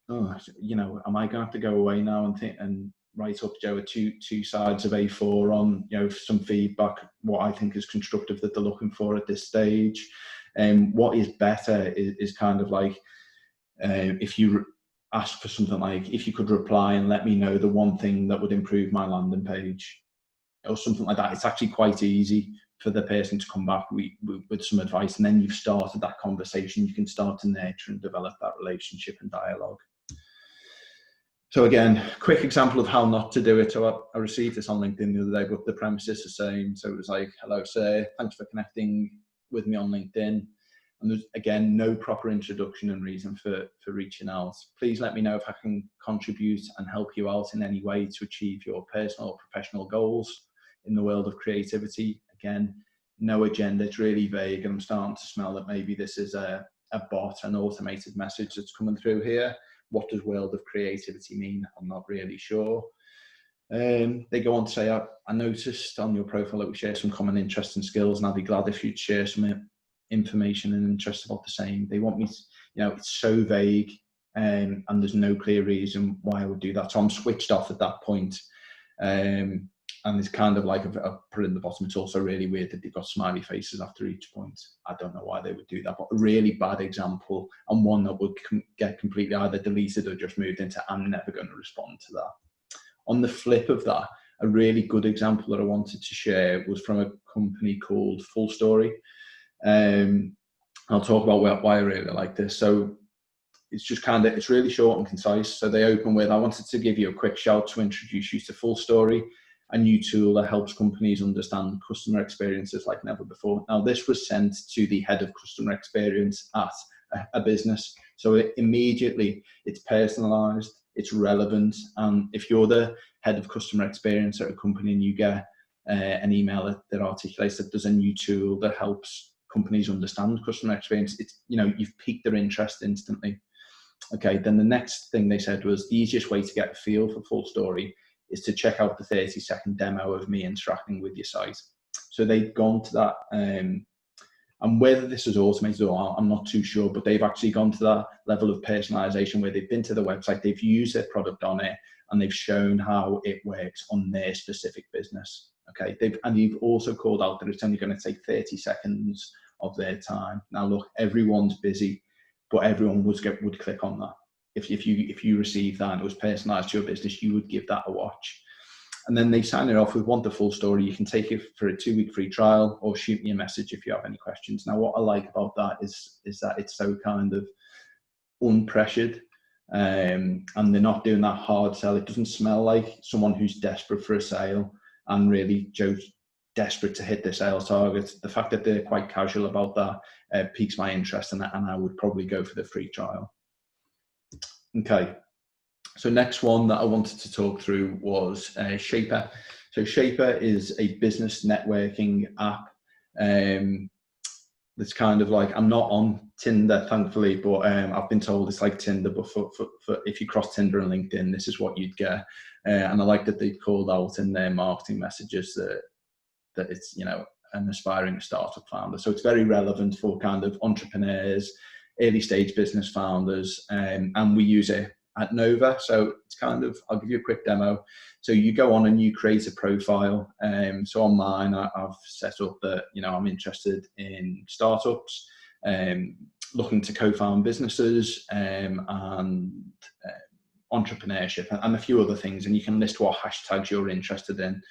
oh, you know, am I going to have to go away now and write up, Joe, 2 sides of A4 on, you know, some feedback, what I think is constructive that they're looking for at this stage. And what is better is kind of like, if you ask for something like, if you could reply and let me know the one thing that would improve my landing page, or something like that. It's actually quite easy for the person to come back with some advice, and then you've started that conversation. You can start to nurture and develop that relationship and dialogue. So again, quick example of how not to do it. So I received this on LinkedIn the other day, but the premise is the same. So it was like, hello, sir, thanks for connecting with me on LinkedIn. And there's, again, no proper introduction and reason for reaching out. Please let me know if I can contribute and help you out in any way to achieve your personal or professional goals in the world of creativity. Again, no agenda, it's really vague, and I'm starting to smell that maybe this is a bot, an automated message that's coming through here. What does world of creativity mean? I'm not really sure. They go on to say, I noticed on your profile that we share some common interests and skills, and I'd be glad if you'd share some information and interest about the same. They want me to, you know, it's so vague, and there's no clear reason why I would do that. So I'm switched off at that point. And it's kind of like, I've put it in the bottom, it's also really weird that they've got smiley faces after each point. I don't know why they would do that, but a really bad example, and one that would get completely either deleted or just moved into, I'm never going to respond to that. On the flip of that, a really good example that I wanted to share was from a company called Full Story. I'll talk about why I really like this. So it's just kind of, it's really short and concise. So they open with, I wanted to give you a quick shout to introduce you to Full Story. a new tool that helps companies understand customer experiences like never before. Now, this was sent to the head of customer experience at a business. So immediately it's personalized, it's relevant. And if you're the head of customer experience at a company and you get an email that articulates that there's a new tool that helps companies understand customer experience, it's, you know, you've piqued their interest instantly. Okay, then the next thing they said was the easiest way to get a feel for Full Story is to check out the 30-second demo of me interacting with your site. So they've gone to that, and whether this is automated or not, I'm not too sure, but they've actually gone to that level of personalization where they've been to the website, they've used their product on it, and they've shown how it works on their specific business. Okay, they've also called out that it's only going to take 30 seconds of their time. Now, look, everyone's busy, but everyone would click on that. If you receive that and it was personalized to your business, you would give that a watch. And then they sign it off with want the full story. You can take it for a 2-week free trial or shoot me a message if you have any questions. Now, what I like about that is that it's so kind of unpressured, and they're not doing that hard sell. It doesn't smell like someone who's desperate for a sale and really desperate to hit their sales targets. The fact that they're quite casual about that piques my interest in that, and I would probably go for the free trial. Okay, so next one that I wanted to talk through was Shaper. So Shaper is a business networking app. That's kind of like, I'm not on Tinder, thankfully, but I've been told it's like Tinder, but for if you cross Tinder and LinkedIn, this is what you'd get. And I like that they called out in their marketing messages that it's, you know, an aspiring startup founder. So it's very relevant for kind of entrepreneurs, early stage business founders, and we use it at Nova. So it's kind of, I'll give you a quick demo. So you go on and you create a profile. So on mine, I've set up that, you know, I'm interested in startups, looking to co-found businesses, and entrepreneurship and a few other things. And you can list what hashtags you're interested in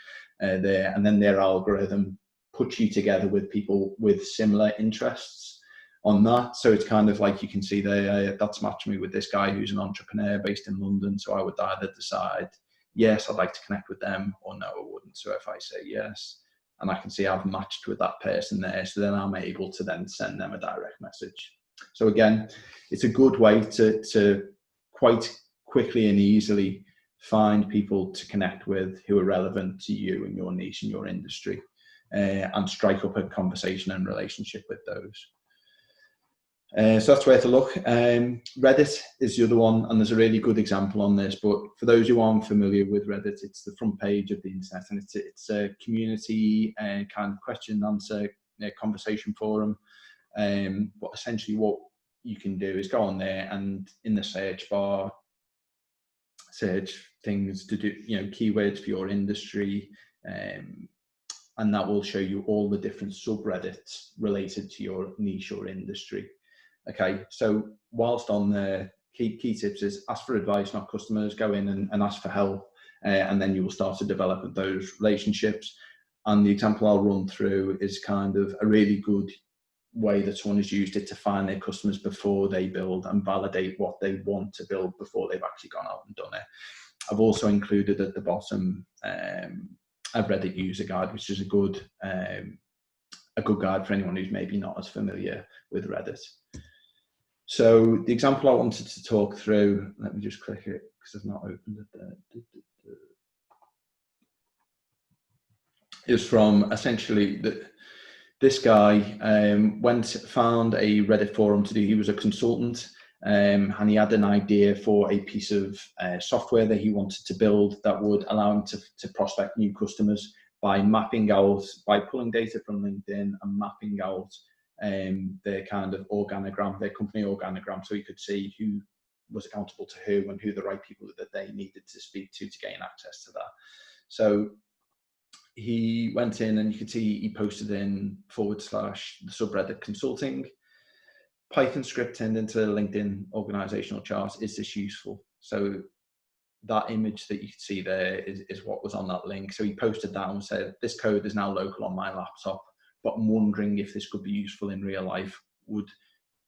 there, and then their algorithm puts you together with people with similar interests on that. So it's kind of like, you can see there, that's matched me with this guy who's an entrepreneur based in London. So I would either decide, yes, I'd like to connect with them, or no, I wouldn't. So if I say yes, and I can see I've matched with that person there, so then I'm able to then send them a direct message. So again, it's a good way to quite quickly and easily find people to connect with who are relevant to you and your niche and your industry, and strike up a conversation and relationship with those. So that's where to look. Reddit is the other one, and there's a really good example on this. But for those who aren't familiar with Reddit, it's the front page of the internet, and it's a community kind of question and answer conversation forum. But essentially, what you can do is go on there and in the search bar, search things to do, you know, keywords for your industry, and that will show you all the different subreddits related to your niche or industry. Okay, so whilst on there, key tips is ask for advice, not customers. Go in and ask for help, and then you will start to develop those relationships. And the example I'll run through is kind of a really good way that someone has used it to find their customers before they build and validate what they want to build before they've actually gone out and done it. I've also included at the bottom a Reddit user guide, which is a good guide for anyone who's maybe not as familiar with Reddit. So the example I wanted to talk through, let me just click it because I've not opened it there, is from essentially this guy found a Reddit forum to do. He was a consultant, and he had an idea for a piece of software that he wanted to build that would allow him to prospect new customers by pulling data from LinkedIn and mapping out their kind of organogram, their company organogram, so he could see who was accountable to who and who the right people that they needed to speak to gain access to that. So he went in and you could see he posted in / the subreddit consulting, Python script turned into LinkedIn organizational chart. Is this useful? So that image that you can see there is what was on that link. So he posted that and said, this code is now local on my laptop, but I'm wondering if this could be useful in real life. Would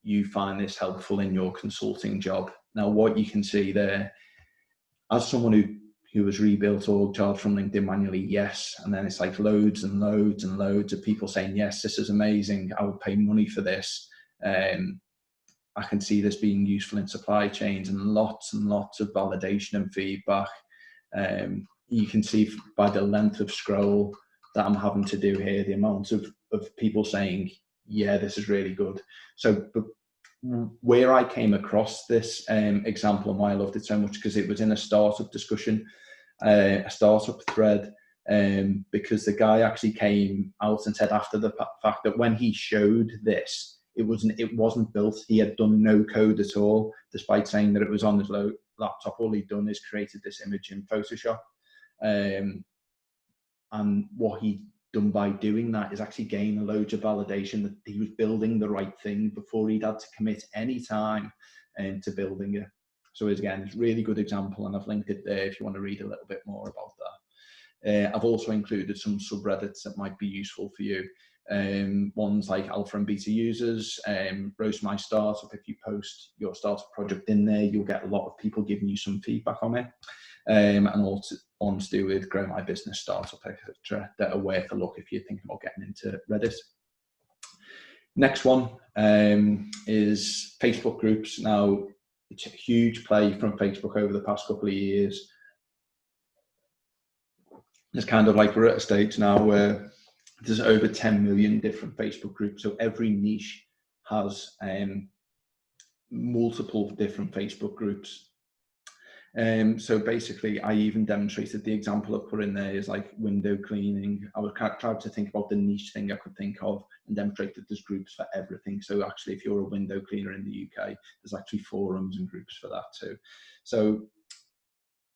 you find this helpful in your consulting job? Now, what you can see there, as someone who has rebuilt org chart from LinkedIn manually? Yes. And then it's like loads and loads and loads of people saying, yes, this is amazing. I will pay money for this. I can see this being useful in supply chains, and lots of validation and feedback. You can see by the length of scroll that I'm having to do here, the amount of people saying, yeah, this is really good. So where I came across this example and why I loved it so much, because it was in a startup discussion, a startup thread, because the guy actually came out and said after the fact that when he showed this, it wasn't built. He had done no code at all, despite saying that it was on his laptop. All he'd done is created this image in Photoshop. And what he'd done by doing that is actually gain loads of validation that he was building the right thing before he'd had to commit any time to building it. So again, it's a really good example, and I've linked it there if you want to read a little bit more about that. I've also included some subreddits that might be useful for you. Ones like alpha and beta users, roast my startup. If you post your startup project in there, you'll get a lot of people giving you some feedback on it. And also ones to do with grow my business startup, etc., that are worth a look if you're thinking about getting into Reddit. Next one is Facebook groups. Now, it's a huge play from Facebook over the past couple of years. It's kind of like we're at a stage now where there's over 10 million different Facebook groups. So every niche has multiple different Facebook groups. So basically, I even demonstrated the example I put in there is like window cleaning. I was trying to think about the niche thing I could think of and demonstrate that there's groups for everything. So actually, if you're a window cleaner in the UK, there's actually forums and groups for that too. So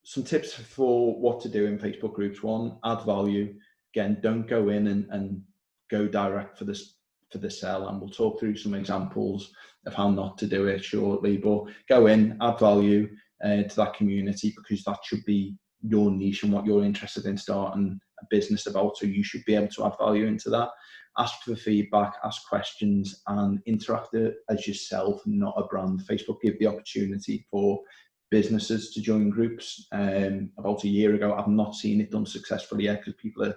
some tips for what to do in Facebook groups. One, add value. Again, don't go in and go direct for the sell, and we'll talk through some examples of how not to do it shortly, but go in, add value to that community, because that should be your niche and what you're interested in starting a business about. So you should be able to add value into that. Ask for feedback, ask questions, and interact as yourself, not a brand. Facebook gave the opportunity for businesses to join groups about a year ago. I've not seen it done successfully yet, because people are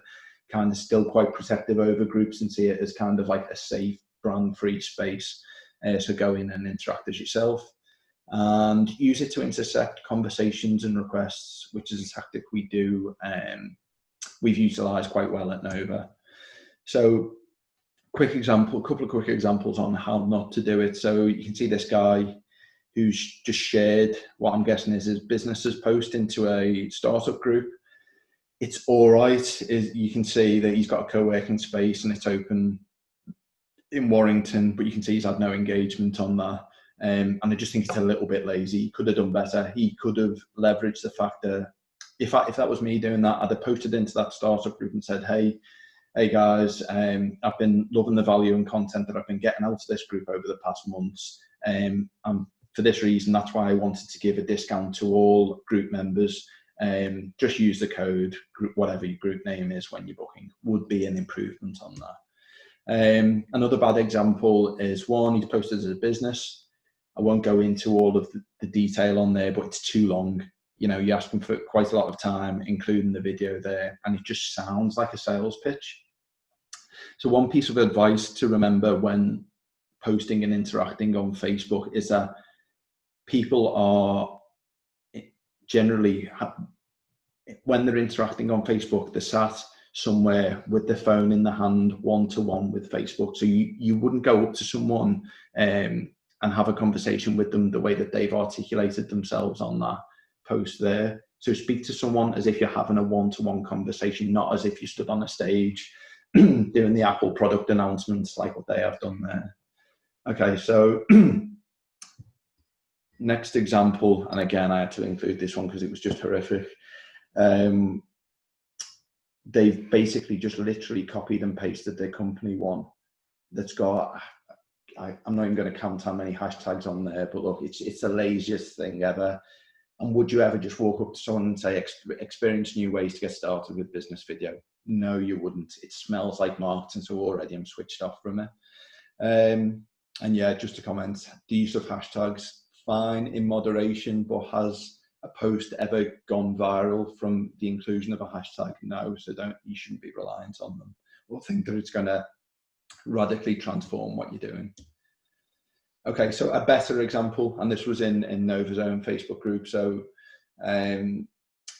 kind of still quite protective over groups and see it as kind of like a safe brand-free space. So go in and interact as yourself, and use it to intercept conversations and requests, which is a tactic we've utilized quite well at Nova. So couple of quick examples on how not to do it. So you can see this guy who's just shared what I'm guessing is his business's post into a startup group. It's all right. You can see that he's got a co-working space and it's open in Warrington, but you can see he's had no engagement on that. And I just think it's a little bit lazy. He could have done better. He could have leveraged the fact that if that was me doing that, I'd have posted into that startup group and said, hey guys, I've been loving the value and content that I've been getting out of this group over the past months. And for this reason, that's why I wanted to give a discount to all group members. Just use the code, whatever your group name is when you're booking, would be an improvement on that. Another bad example is one, he's posted as a business. I won't go into all of the detail on there, but it's too long. You know, you're asking for quite a lot of time, including the video there, and it just sounds like a sales pitch. So one piece of advice to remember when posting and interacting on Facebook is that people are generally, when they're interacting on Facebook, they're sat somewhere with their phone in the hand, one-to-one with Facebook. So you wouldn't go up to someone and have a conversation with them the way that they've articulated themselves on that post there. So speak to someone as if you're having a one-to-one conversation, not as if you stood on a stage doing the Apple product announcements like what they have done there. Okay, so next example, and again, I had to include this one because it was just horrific. They've basically just literally copied and pasted their company one that's got, I'm not even going to count how many hashtags on there, but look, it's the laziest thing ever. And would you ever just walk up to someone and say, experience new ways to get started with business video? No, you wouldn't. It smells like marketing, so already I'm switched off from it. And yeah, just to comment, the use of hashtags, fine in moderation, but has a post ever gone viral from the inclusion of a hashtag? No, so you shouldn't be reliant on them or think that it's going to radically transform what you're doing. Okay, so a better example, and this was in Nova's own Facebook group. So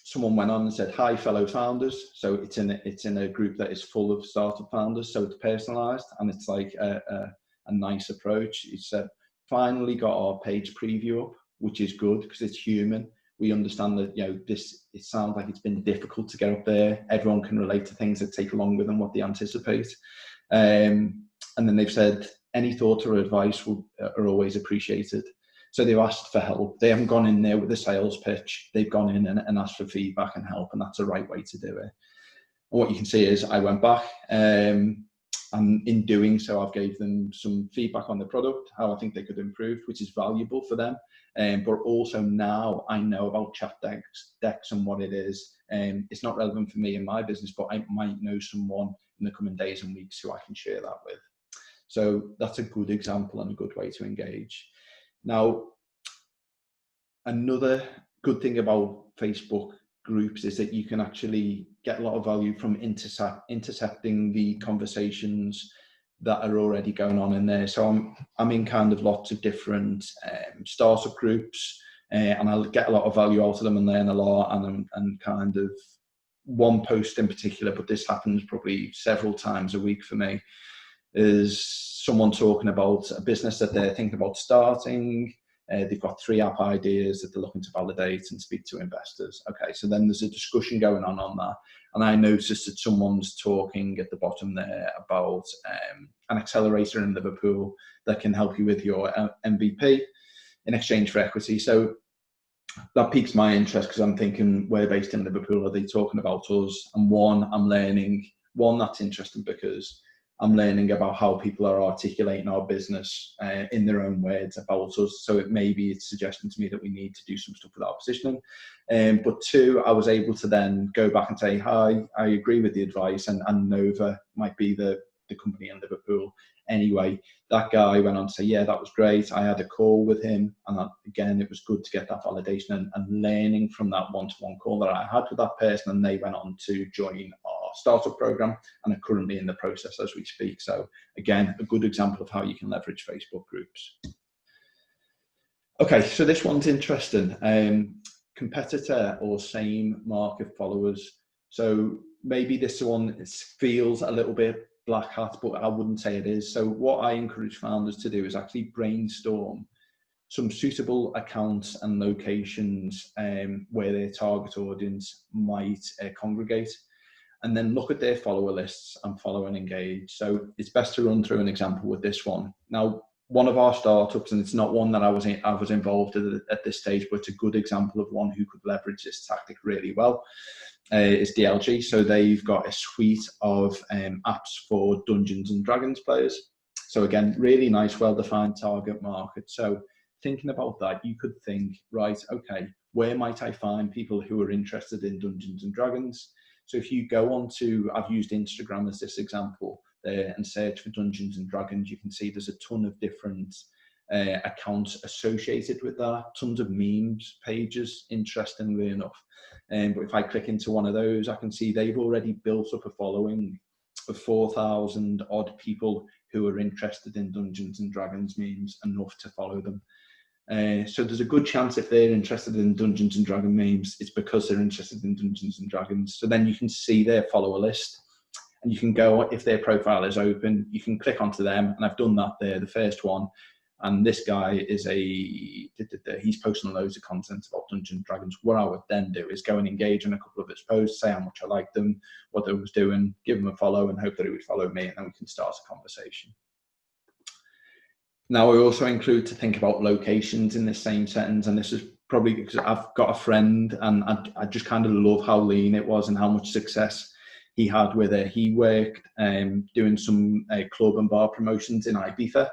someone went on and said, "Hi, fellow founders." So it's in a group that is full of startup founders. So it's personalized and it's like a nice approach. He said, "Finally got our page preview up, which is good because it's human. We understand that, it sounds like it's been difficult to get up there. Everyone can relate to things that take longer than what they anticipate." And then they've said, "Any thoughts or advice are always appreciated." So they've asked for help. They haven't gone in there with a sales pitch. They've gone in and asked for feedback and help, and that's the right way to do it. And what you can see is I went back, and in doing so, I've gave them some feedback on the product, how I think they could improve, which is valuable for them. But also now I know about chat decks and what it is. It's not relevant for me in my business, but I might know someone in the coming days and weeks who I can share that with. So that's a good example and a good way to engage. Now, another good thing about Facebook groups is that you can actually get a lot of value from intercepting the conversations that are already going on in there. So I'm in kind of lots of different startup groups, and I'll get a lot of value out of them and learn a lot. And kind of one post in particular, but this happens probably several times a week for me, is someone talking about a business that they're thinking about starting. They've got 3 app ideas that they're looking to validate and speak to investors. Okay, so then there's a discussion going on that. And I noticed that someone's talking at the bottom there about an accelerator in Liverpool that can help you with your MVP in exchange for equity. So that piques my interest because I'm thinking, we're based in Liverpool. Are they talking about us? And that's interesting because I'm learning about how people are articulating our business in their own words about us. So it's suggesting to me that we need to do some stuff with our positioning. But 2, I was able to then go back and say, "Hi, I agree with the advice," and Nova might be the company in Liverpool. Anyway, that guy went on to say, "Yeah, that was great. I had a call with him." And again, it was good to get that validation and learning from that one-to-one call that I had with that person. And they went on to join our startup program and are currently in the process as we speak. So again, a good example of how you can leverage Facebook groups. Okay, so this one's interesting. Competitor or same market followers. So maybe this one feels a little bit black hat, but I wouldn't say it is. So what I encourage founders to do is actually brainstorm some suitable accounts and locations where their target audience might congregate, and then look at their follower lists and follow and engage. So it's best to run through an example with this one. Now, one of our startups, and it's not one that I was involved in at this stage, but it's a good example of one who could leverage this tactic really well, is DLG. So they've got a suite of apps for Dungeons and Dragons players. So again, really nice, well-defined target market. So thinking about that, you could think, right, okay, where might I find people who are interested in Dungeons and Dragons? So if you go on to, I've used Instagram as this example there, and search for Dungeons and Dragons, you can see there's a ton of different accounts associated with that, tons of memes pages, interestingly enough. But if I click into one of those, I can see they've already built up a following of 4,000 odd people who are interested in Dungeons and Dragons memes, enough to follow them. So there's a good chance if they're interested in Dungeons and Dragons memes, it's because they're interested in Dungeons and Dragons. So then you can see their follower list, and you can go, if their profile is open, you can click onto them. And I've done that there, the first one. And this guy is he's posting loads of content about Dungeons and Dragons. What I would then do is go and engage in a couple of his posts, say how much I like them, what they was doing, give him a follow, and hope that he would follow me, and then we can start a conversation. Now, I also include to think about locations in this same sentence, and this is probably because I've got a friend, and I just kind of love how lean it was and how much success he had with it. He worked doing some club and bar promotions in Ibiza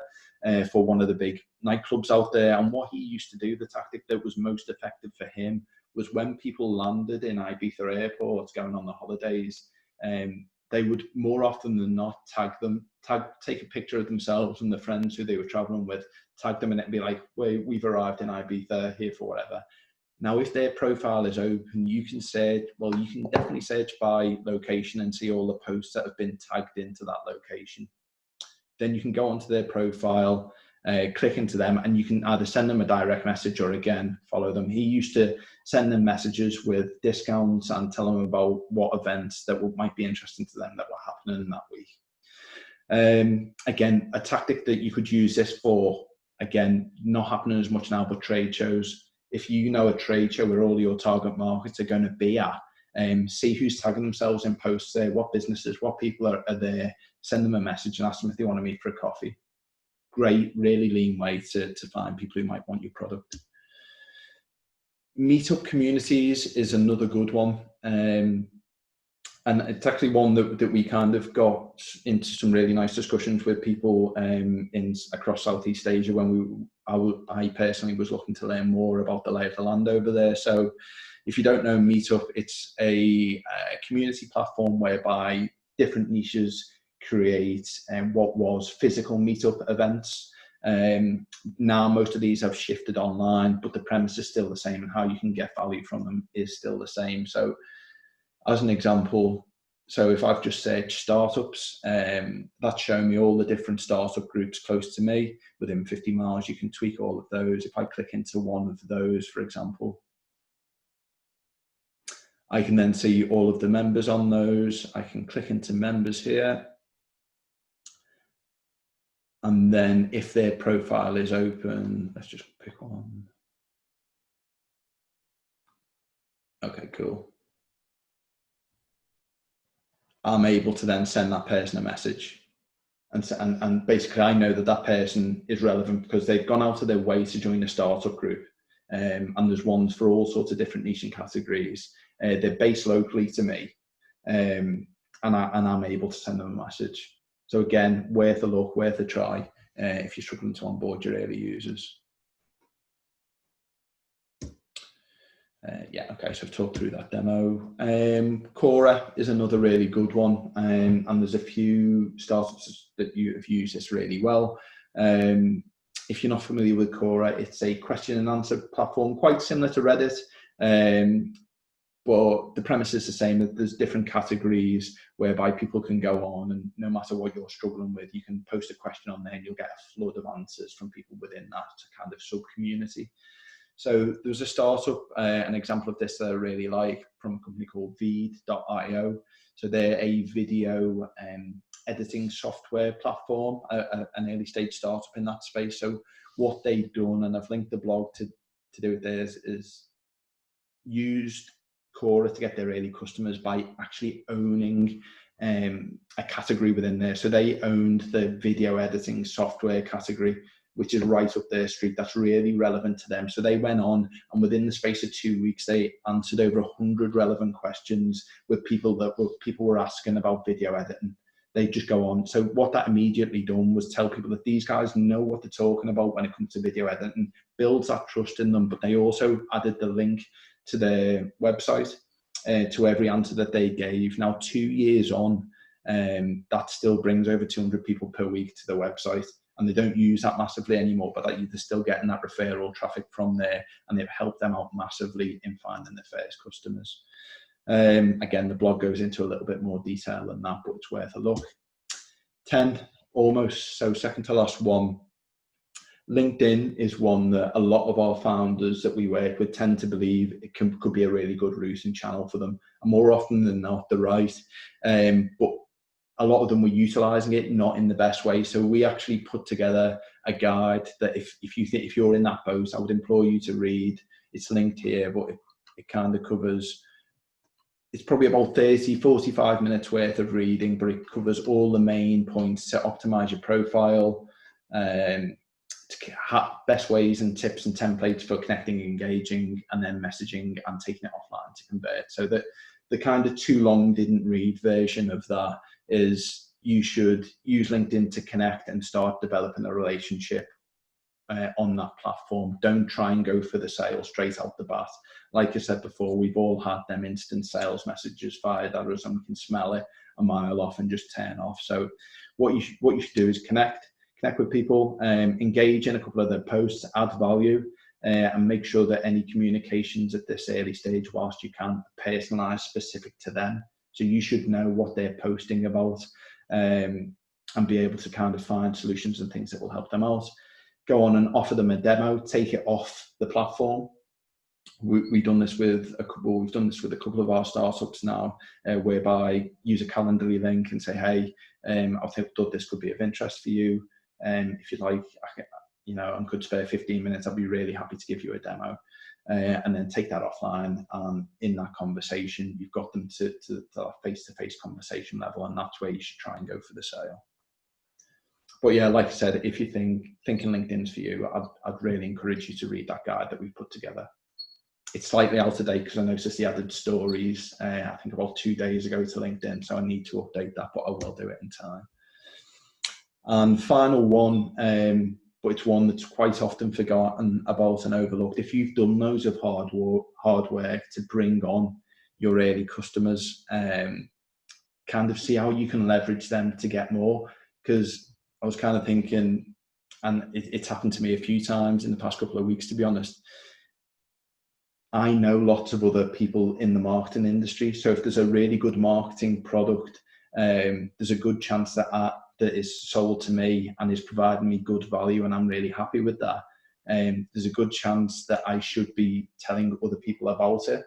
for one of the big nightclubs out there. And what he used to do, the tactic that was most effective for him, was when people landed in Ibiza airports going on the holidays, they would more often than not take a picture of themselves and the friends who they were traveling with, tag them in it and be like, we've arrived in Ibiza, here for whatever. Now, if their profile is open, you can search, well, you can definitely search by location and see all the posts that have been tagged into that location. Then you can go onto their profile, click into them, and you can either send them a direct message or, again, follow them. He used to send them messages with discounts and tell them about what events that might be interesting to them that were happening in that week. Again, a tactic that you could use this for, again, not happening as much now, but trade shows. If you know a trade show where all your target markets are going to be at, see who's tagging themselves in posts there, what businesses, what people are there, send them a message and ask them if they want to meet for a coffee. Great, really lean way to find people who might want your product. Meetup communities is another good one. And it's actually one that we kind of got into some really nice discussions with people across Southeast Asia when I personally was looking to learn more about the lay of the land over there. So if you don't know Meetup, it's a community platform whereby different niches create what was physical meetup events. Now most of these have shifted online, but the premise is still the same, and how you can get value from them is still the same. So as an example, so if I've just searched startups, that's showing me all the different startup groups close to me. Within 50 miles, you can tweak all of those. If I click into one of those, for example, I can then see all of the members on those. I can click into members here. And then if their profile is open, let's just pick one. Okay, cool. I'm able to then send that person a message. And basically I know that that person is relevant because they've gone out of their way to join a startup group. And there's ones for all sorts of different niche and categories. They're based locally to me. And I'm able to send them a message. So again, worth a look, worth a try if you're struggling to onboard your early users. Yeah, okay, so I've talked through that demo. Quora is another really good one, and there's a few startups that have used this really well. If you're not familiar with Quora, it's a question and answer platform, quite similar to Reddit, but the premise is the same. That there's different categories whereby people can go on, and no matter what you're struggling with, you can post a question on there and you'll get a flood of answers from people within that kind of sub-community. So there's a startup, an example of this that I really like, from a company called Veed.io. So they're a video editing software platform, an early stage startup in that space. So what they've done, and I've linked the blog to do with theirs, is used Quora to get their early customers by actually owning a category within there. So they owned the video editing software category, which is right up their street. That's really relevant to them. So they went on, and within the space of 2 weeks, they answered over 100 relevant questions with people were asking about video editing. They just go on. So what that immediately done was tell people that these guys know what they're talking about when it comes to video editing, builds that trust in them. But they also added the link to their website to every answer that they gave. Now, 2 years on, that still brings over 200 people per week to the website. And they don't use that massively anymore, but they're still getting that referral traffic from there, and they've helped them out massively in finding their first customers. Again, the blog goes into a little bit more detail than that, but it's worth a look. 10, almost, so second to last one. LinkedIn is one that a lot of our founders that we work with tend to believe it could be a really good routing channel for them. And more often than not, they're right. But a lot of them were utilizing it not in the best way. So we actually put together a guide that if you're in that boat, I would implore you to read. It's linked here, but it kind of covers, it's probably about 45 minutes worth of reading, but it covers all the main points to optimize your profile, best ways and tips and templates for connecting, engaging, and then messaging and taking it offline to convert. So that the kind of too long didn't read version of that is you should use LinkedIn to connect and start developing a relationship on that platform. Don't try and go for the sale straight out the bat. Like I said before, we've all had them instant sales messages fired at us, and we can smell it a mile off and just turn off. So what you should do is connect with people, engage in a couple of their posts, add value. and make sure that any communications at this early stage, whilst you can, personalise specific to them. So you should know what they're posting about, and be able to kind of find solutions and things that will help them out. Go on and offer them a demo, take it off the platform. We've done this with a couple of our startups now, whereby use a Calendly link and say, hey, I thought this could be of interest for you. If you'd like, and could spare 15 minutes, I'd be really happy to give you a demo. And then take that offline. In that conversation, you've got them to that face-to-face conversation level, and that's where you should try and go for the sale. But yeah, like I said, if you thinking LinkedIn's for you, I'd really encourage you to read that guide that we've put together. It's slightly out of date because I noticed the added stories, I think about 2 days ago to LinkedIn, so I need to update that, but I will do it in time. And final one, but it's one that's quite often forgotten about and overlooked. If you've done loads of hard work to bring on your early customers, kind of see how you can leverage them to get more. Because I was kind of thinking, and it's happened to me a few times in the past couple of weeks, to be honest. I know lots of other people in the marketing industry. So if there's a really good marketing product, there's a good chance that is sold to me and is providing me good value, and I'm really happy with that. There's a good chance that I should be telling other people about it.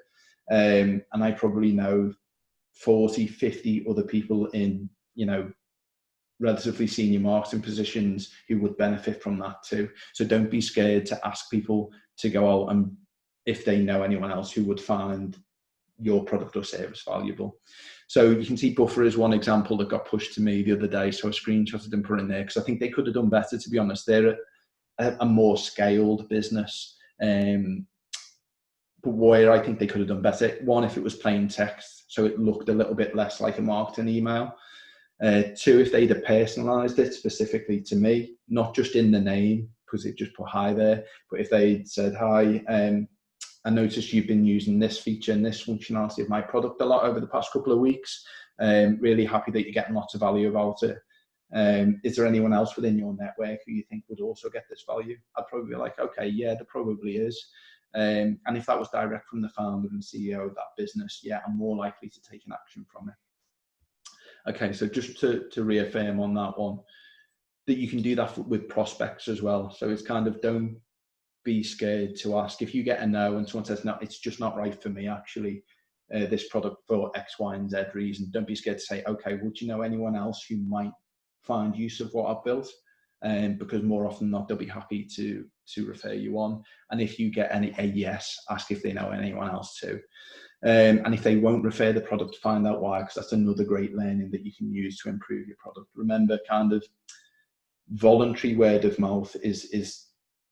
And I probably know 40, 50 other people in, relatively senior marketing positions who would benefit from that too. So don't be scared to ask people to go out and if they know anyone else who would find your product or service valuable. So you can see Buffer is one example that got pushed to me the other day. So I screenshotted and put in there because I think they could have done better, to be honest. They're a more scaled business. But where I think they could have done better, one, if it was plain text, so it looked a little bit less like a marketing email. Two, if they'd have personalized it specifically to me, not just in the name, because it just put hi there, but if they'd said, hi, I noticed you've been using this feature and this functionality of my product a lot over the past couple of weeks. Really happy that you're getting lots of value about it. Is there anyone else within your network who you think would also get this value? I'd probably be like, okay, yeah, there probably is. And if that was direct from the founder and CEO of that business, yeah, I'm more likely to take an action from it. Okay, so just to reaffirm on that one, that you can do that with prospects as well. So it's kind of, don't be scared to ask. If you get a no and someone says, no, it's just not right for me, actually, this product for X, Y, and Z reason, don't be scared to say, okay, would you know anyone else who might find use of what I've built? Because more often than not, they'll be happy to refer you on. And if you get a yes, ask if they know anyone else too. And if they won't refer the product, find out why, because that's another great learning that you can use to improve your product. Remember, kind of voluntary word of mouth is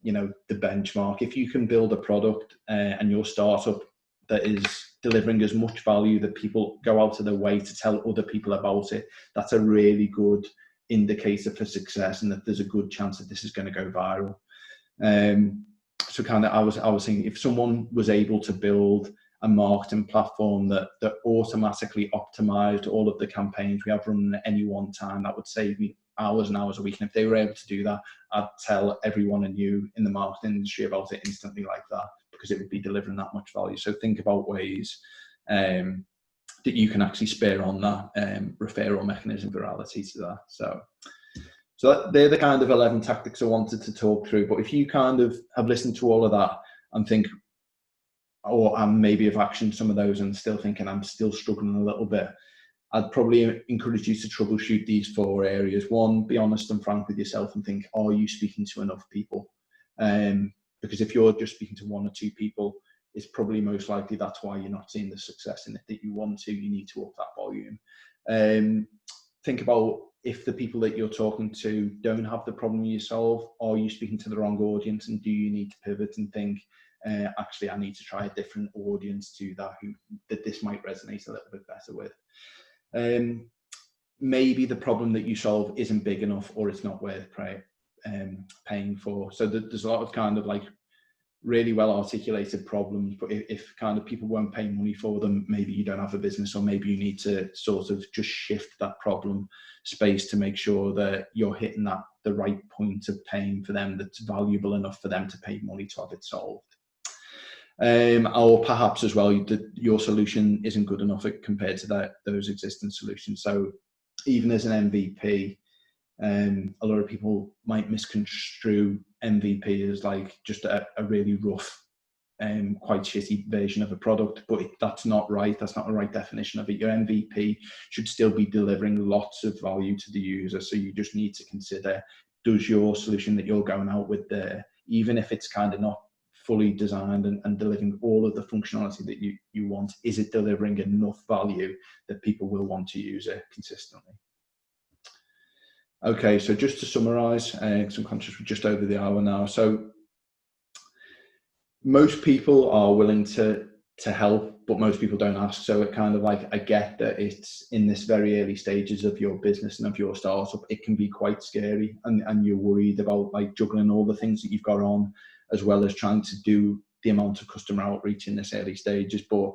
the benchmark. If you can build a product and your startup that is delivering as much value that people go out of their way to tell other people about it, that's a really good indicator for success, and that there's a good chance that this is going to go viral. So kind of, I was thinking, if someone was able to build a marketing platform that automatically optimized all of the campaigns we have running at any one time, that would save me hours and hours a week. And if they were able to do that, I'd tell everyone I knew in the marketing industry about it instantly like that, because it would be delivering that much value. So think about ways that you can actually spare on that referral mechanism virality to that. So they're the kind of 11 tactics I wanted to talk through. But if you kind of have listened to all of that and think, or maybe have actioned some of those and still thinking I'm still struggling a little bit, I'd probably encourage you to troubleshoot these 4 areas. 1, be honest and frank with yourself and think, are you speaking to enough people? Because if you're just speaking to 1 or 2 people, it's probably most likely that's why you're not seeing the success in it that you want to. You need to up that volume. Think about, if the people that you're talking to don't have the problem you solve, are you speaking to the wrong audience, and do you need to pivot and think, actually, I need to try a different audience to that this might resonate a little bit better with. Maybe the problem that you solve isn't big enough, or it's not worth paying for. So there's a lot of kind of like really well articulated problems, but if kind of people won't pay money for them, maybe you don't have a business, or maybe you need to sort of just shift that problem space to make sure that you're hitting the right point of paying for them that's valuable enough for them to pay money to have it solved. Or perhaps as well, your solution isn't good enough compared to those existing solutions. So even as an MVP, a lot of people might misconstrue MVP as like just a really rough, quite shitty version of a product, but that's not right. That's not the right definition of it. Your MVP should still be delivering lots of value to the user. So you just need to consider, does your solution that you're going out with there, even if it's kind of not fully designed and delivering all of the functionality that you want, is it delivering enough value that people will want to use it consistently? Okay, so just to summarize, because I'm conscious we're just over the hour now. So most people are willing to help, but most people don't ask. So it kind of like, I get that it's in this very early stages of your business and of your startup, it can be quite scary, and you're worried about like juggling all the things that you've got on, as well as trying to do the amount of customer outreach in this early stages. But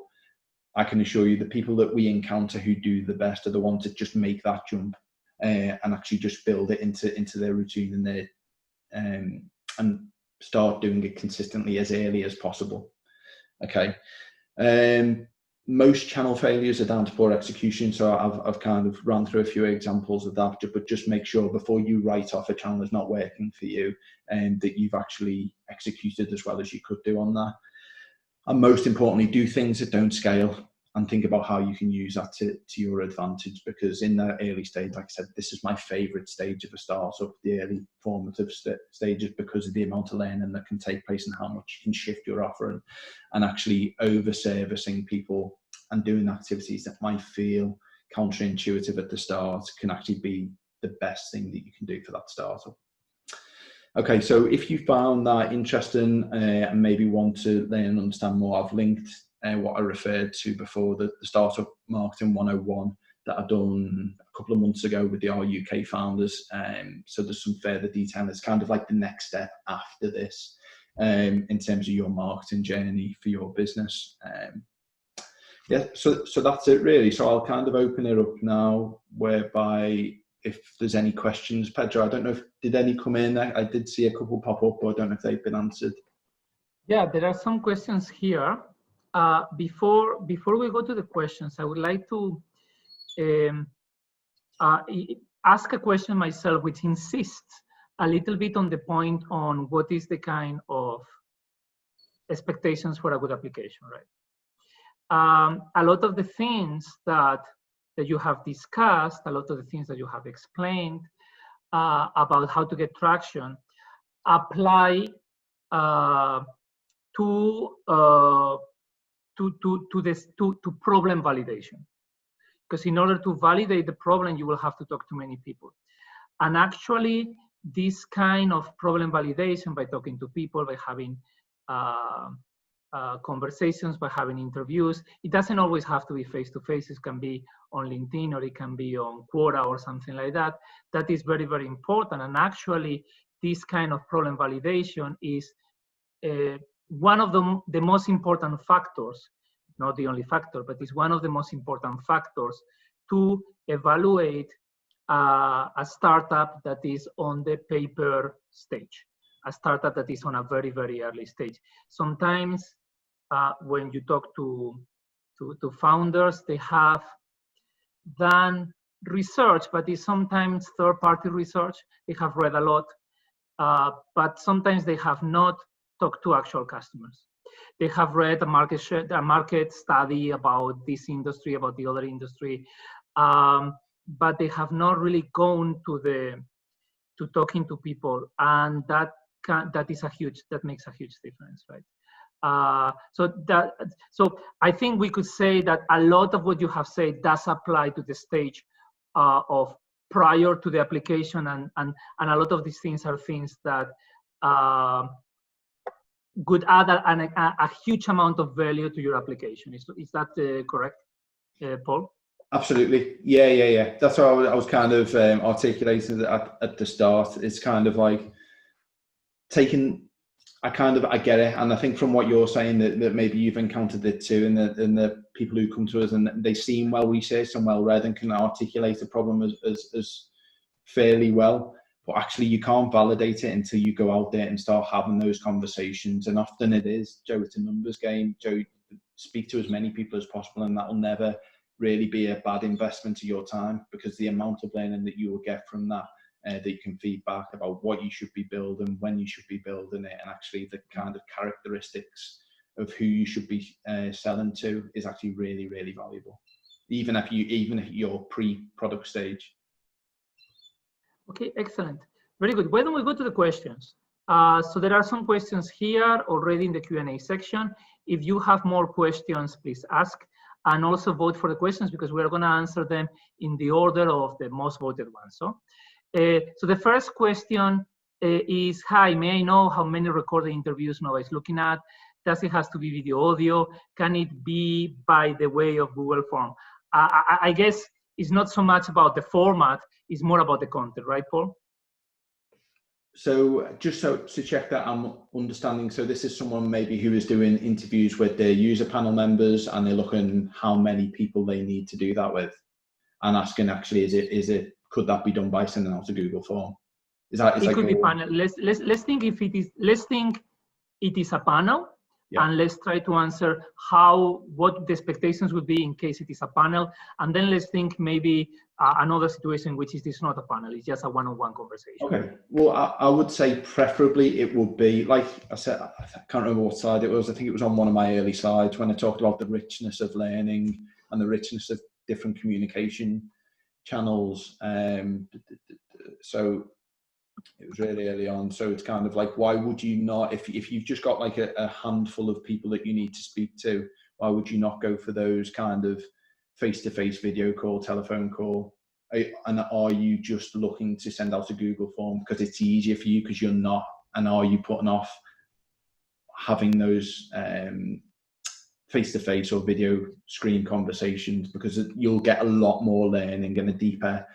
I can assure you the people that we encounter who do the best are the ones that just make that jump and actually just build it into their routine and their and start doing it consistently as early as possible. Okay. Most channel failures are down to poor execution. So I've kind of run through a few examples of that, but just make sure before you write off a channel that's not working for you, and that you've actually executed as well as you could do on that. And most importantly, do things that don't scale, and think about how you can use that to your advantage, because in that early stage, like I said, this is my favorite stage of a startup, the early formative stages, because of the amount of learning that can take place and how much you can shift your offering, and actually over servicing people and doing activities that might feel counterintuitive at the start can actually be the best thing that you can do for that startup. Okay, so if you found that interesting and maybe want to learn and understand more, I've linked what I referred to before, the Startup Marketing 101 that I've done a couple of months ago with our UK founders. So there's some further detail. It's kind of like the next step after this in terms of your marketing journey for your business. Yeah, so that's it really. So I'll kind of open it up now, whereby if there's any questions, Pedro, I don't know if did any come in. I did see a couple pop up, but I don't know if they've been answered. Yeah, there are some questions here. Before we go to the questions, I would like to ask a question myself, which insists a little bit on the point on what is the kind of expectations for a good application, right? A lot of the things that you have discussed, a lot of the things that you have explained about how to get traction apply to problem validation. Because in order to validate the problem, you will have to talk to many people. And actually, this kind of problem validation, by talking to people, by having conversations, by having interviews, it doesn't always have to be face-to-face. It can be on LinkedIn, or it can be on Quora or something like that. That is very, very important. And actually, this kind of problem validation is one of the most important factors, not the only factor, but it's one of the most important factors to evaluate a startup that is on the paper stage, a startup that is on a very, very early stage. Sometimes when you talk to founders, they have done research, but it's sometimes third-party research. They have read a lot, but sometimes they have not talked to actual customers. They have read a market study about this industry, about the other industry, but they have not really gone to talking to people, and that makes a huge difference, right? So I think we could say that a lot of what you have said does apply to the stage of prior to the application, and a lot of these things are things that could add a huge amount of value to your application. Is that correct, Paul? Absolutely. Yeah. That's what I was kind of articulating at the start. It's kind of like taking I get it, and I think from what you're saying that maybe you've encountered it too, and the people who come to us and they seem well researched and well read and can articulate a problem as fairly well, but actually you can't validate it until you go out there and start having those conversations. And often it is, Joe, it's a numbers game. Joe, speak to as many people as possible, and that will never really be a bad investment of your time, because the amount of learning that you will get from that, that you can feed back about what you should be building, when you should be building it, and actually the kind of characteristics of who you should be selling to is actually really, really valuable, even at your pre-product stage. Okay, excellent. Very good. Why don't we go to the questions? So there are some questions here already in the Q&A section. If you have more questions, please ask, and also vote for the questions, because we're going to answer them in the order of the most voted ones. So the first question is, hi, may I know how many recorded interviews Nova is looking at? Does it have to be video audio? Can it be by the way of Google Form? I guess it's not so much about the format, it's more about the content, right, Paul? So just so to check that I'm understanding, so this is someone maybe who is doing interviews with their user panel members, and they're looking how many people they need to do that with, and asking actually, could that be done by sending out a Google form? It could be panel. Let's think if it is. Let's think it is a panel, yeah. And let's try to answer what the expectations would be in case it is a panel, and then let's think maybe another situation which is this not a panel, it's just a one-on-one conversation. Okay. Well, I would say preferably it would be, like I said, I can't remember what slide it was. I think it was on one of my early slides when I talked about the richness of learning and the richness of different communication channels. So it was really early on. So it's kind of like, why would you not, if you've just got like a handful of people that you need to speak to, why would you not go for those kind of face-to-face video call, telephone call? And are you just looking to send out a Google form because it's easier for you because you're not? And are you putting off having those face-to-face or video screen conversations, because you'll get a lot more learning and a deeper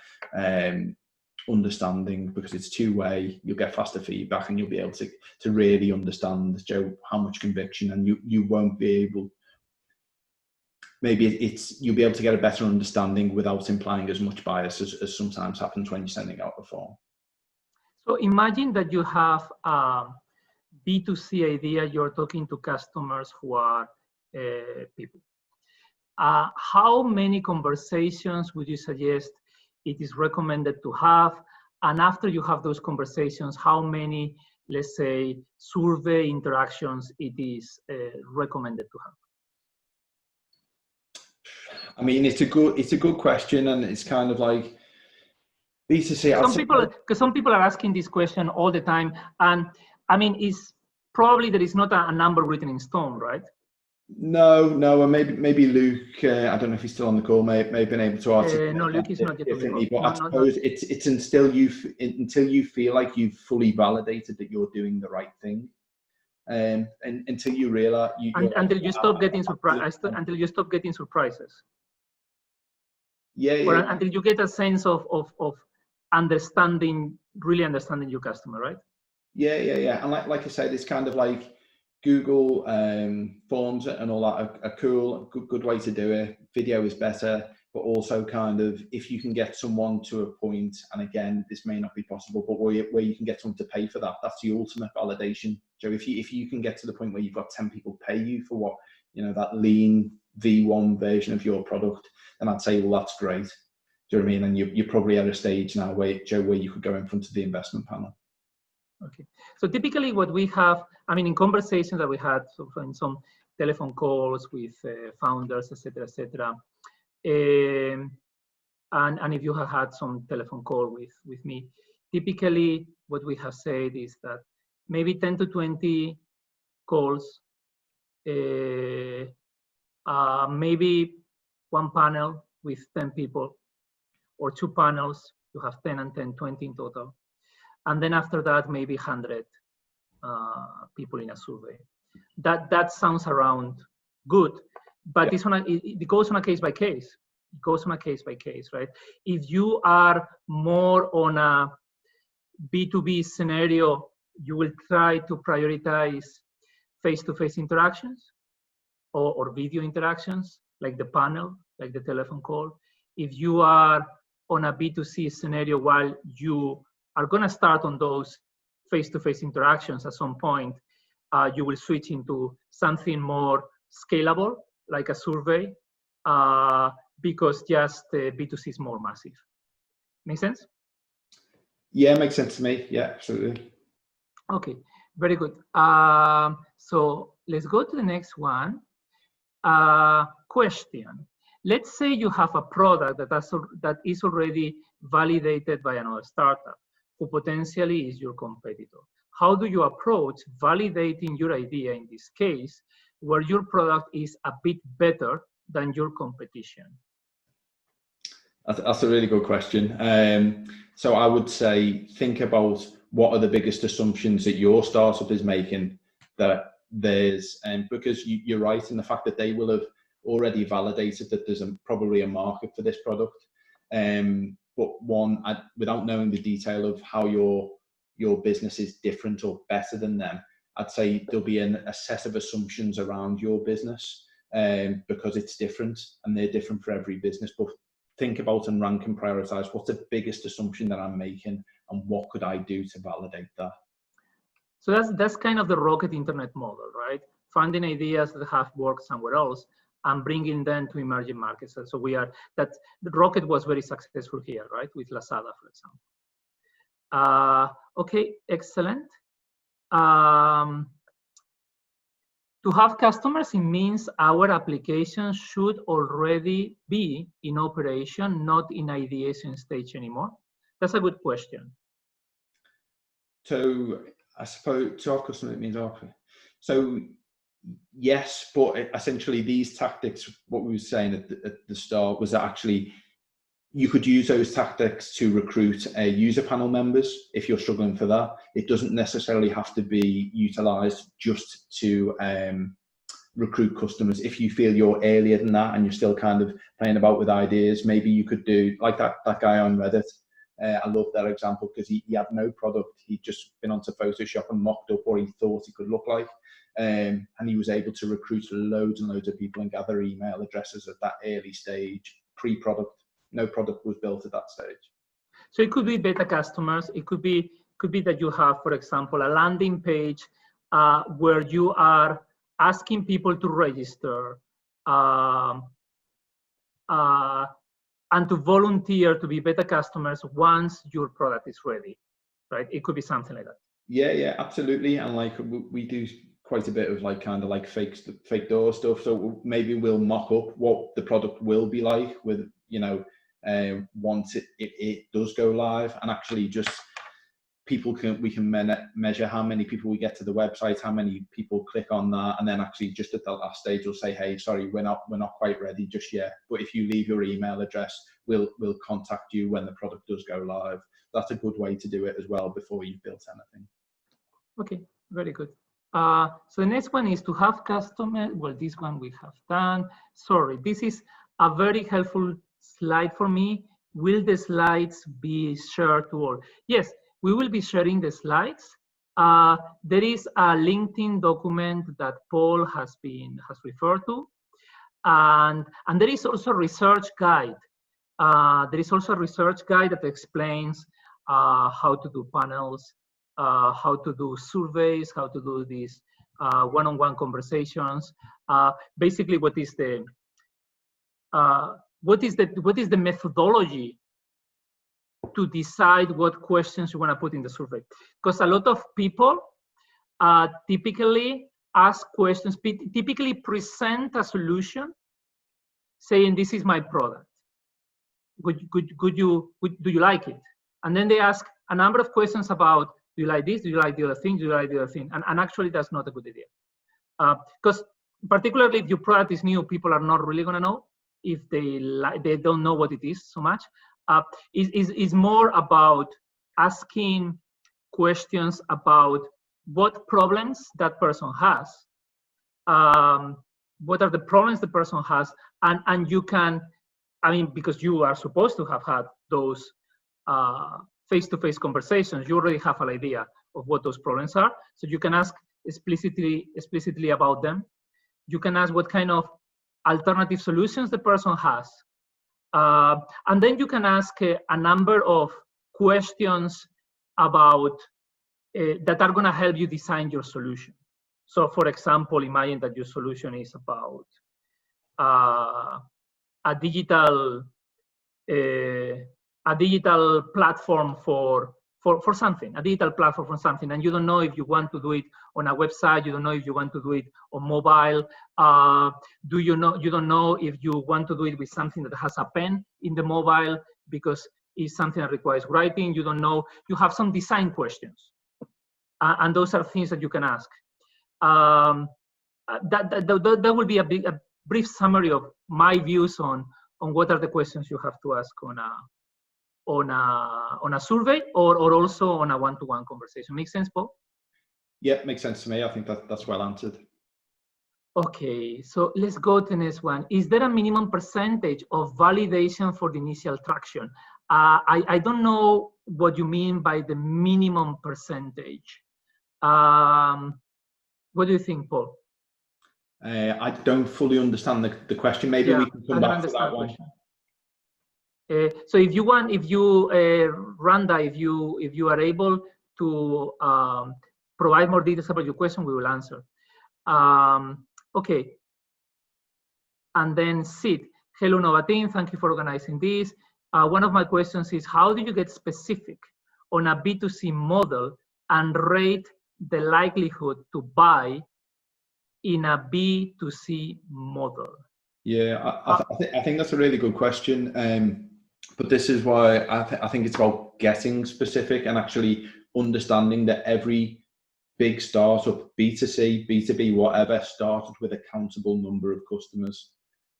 understanding, because it's two-way. You'll get faster feedback, and you'll be able to really understand, Joe, how much conviction, and you won't be able, maybe you'll be able to get a better understanding without implying as much bias as sometimes happens when you're sending out a form. So imagine that you have a B2C idea, you're talking to customers who are people. How many conversations would you suggest it is recommended to have? And after you have those conversations, how many, let's say, survey interactions it is recommended to have? I mean, it's a good question, and it's kind of like B2C. Some people are asking this question all the time, and I mean, it's probably there is not a number written in stone, right? No, and maybe Luke, I don't know if he's still on the call, may have been able to articulate. No, Luke is not yet differently, but I suppose it's until you feel like you've fully validated that you're doing the right thing, and until you realize until you stop getting surprised, until you stop getting surprises. Yeah. Or until you get a sense of really understanding your customer, right? Yeah. And like I said, it's kind of like Google Forms and all that are cool, good way to do it. Video is better, but also kind of if you can get someone to a point, and again, this may not be possible, but where you can get someone to pay for that, that's the ultimate validation. So if you can get to the point where you've got 10 people pay you for what, that lean V1 version of your product, then I'd say, well, that's great. Do you know what I mean? And you're probably at a stage now where you could go in front of the investment panel. Okay. So typically what we have, I mean, in conversations that we had, so in some telephone calls with founders, et cetera, and if you have had some telephone call with me, typically what we have said is that maybe 10 to 20 calls, maybe one panel with 10 people, or two panels, you have 10 and 10, 20 in total. And then after that, maybe 100 people in a survey. That sounds around good, but yeah. It goes on a case by case. It goes on a case by case, right? If you are more on a B2B scenario, you will try to prioritize face-to-face interactions or video interactions, like the panel, like the telephone call. If you are on a B2C scenario, while you are going to start on those face-to-face interactions at some point, you will switch into something more scalable, like a survey, because just B2C is more massive. Make sense? Yeah, makes sense to me. Yeah, absolutely. Okay, very good. So let's go to the next one. Question. Let's say you have a product that is already validated by another startup who potentially is your competitor. How do you approach validating your idea in this case, where your product is a bit better than your competition? That's a really good question. So I would say, think about what are the biggest assumptions that your startup is making, that there's, because you're right in the fact that they will have already validated that there's probably a market for this product. But without knowing the detail of how your business is different or better than them, I'd say there'll be a set of assumptions around your business, because it's different and they're different for every business. But think about and rank and prioritize what's the biggest assumption that I'm making and what could I do to validate that. So that's kind of the rocket internet model, right? Finding ideas that have worked somewhere else and bringing them to emerging markets. So the rocket was very successful here, right? With Lazada, for example. Okay, excellent. To have customers, it means our application should already be in operation, not in ideation stage anymore. That's a good question. So I suppose to our customer, it means our. So yes, but essentially these tactics, what we were saying at the start was that actually you could use those tactics to recruit user panel members if you're struggling for that. It doesn't necessarily have to be utilized just to recruit customers. If you feel you're earlier than that and you're still kind of playing about with ideas, maybe you could do like that guy on Reddit. I love that example because he had no product. He'd just been onto Photoshop and mocked up what he thought he could look like. And he was able to recruit loads and loads of people and gather email addresses at that early stage, pre-product. No product was built at that stage. So it could be beta customers. It could be that you have, for example, a landing page where you are asking people to register and to volunteer to be beta customers once your product is ready, right? It could be something like that. Yeah, absolutely. And like we do quite a bit of like kind of like fake door stuff. So maybe we'll mock up what the product will be like with, once it does go live, and actually just we can measure how many people we get to the website, how many people click on that, and then actually just at the last stage we'll say, hey, sorry, we're not quite ready just yet, but if you leave your email address, we'll contact you when the product does go live. That's a good way to do it as well before you've built anything. Okay, very good. So the next one is to have customers. Well, this one we have done. Sorry, this is a very helpful slide for me. Will the slides be shared to all? Yes, we will be sharing the slides. There is a LinkedIn document that Paul has referred to, and there is also a research guide. There is also a research guide that explains how to do panels, how to do surveys, how to do these one-on-one conversations. Basically, what is the methodology to decide what questions you want to put in the survey? Because a lot of people typically ask questions, typically present a solution, saying this is my product. Do you like it? And then they ask a number of questions about, do you like this? Do you like the other thing? Do you like the other thing? And actually, that's not a good idea. Because particularly if your product is new, people are not really going to know if they don't know what it is so much. Is more about asking questions about what problems that person has, what are the problems the person has, and you can, because you are supposed to have had those face-to-face conversations, you already have an idea what those problems are. So you can ask explicitly about them. You can ask what kind of alternative solutions the person has. And then you can ask a number of questions about that are going to help you design your solution. So for example, imagine that your solution is about a digital platform for something, a digital platform for something, and you don't know if you want to do it on a website, you don't know if you want to do it on mobile, you don't know if you want to do it with something that has a pen in the mobile because it's something that requires writing, you don't know, you have some design questions. And those are things that you can ask. That will be a brief summary of my views on what are the questions you have to ask on a survey or also on a one-to-one conversation. Make sense, Paul? Yeah, makes sense to me. I think that's well answered. Okay, so let's go to the next one. Is there a minimum percentage of validation for the initial traction? I don't know what you mean by the minimum percentage. What do you think, Paul? I don't fully understand the question. Maybe we can come back to that one. So if you want, Randa, if you are able to provide more details about your question, we will answer. Okay. And then Sid, hello Nova team, thank you for organizing this. One of my questions is, how do you get specific on a B2C model and rate the likelihood to buy in a B2C model? Yeah, I think that's a really good question. But this is why I think it's about getting specific and actually understanding that every big startup, B2C, B2B, whatever, started with a countable number of customers.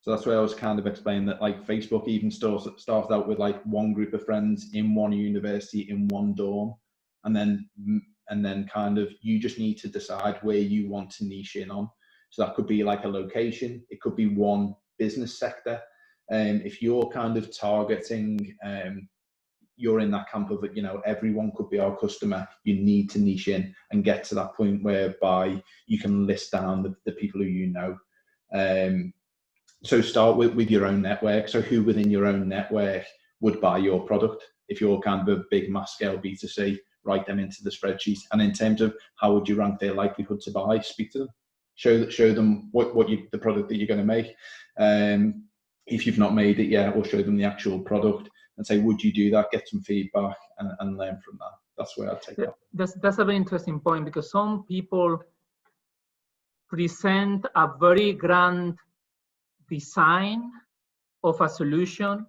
So that's why I was kind of explaining that, like, Facebook even started out with like one group of friends in one university in one dorm, and then kind of you just need to decide where you want to niche in on. So that could be like a location, it could be one business sector. If you're kind of targeting, you're in that camp of, you know, everyone could be our customer, you need to niche in and get to that point whereby you can list down the people who you know. So start with your own network. So who within your own network would buy your product? If you're kind of a big mass scale B2C, write them into the spreadsheet. And in terms of how would you rank their likelihood to buy, speak to them, show them the product that you're going to make. If you've not made it yet, or show them the actual product and say, would you do that? Get some feedback and learn from that. That's where I'd take that. That's a very interesting point, because some people present a very grand design of a solution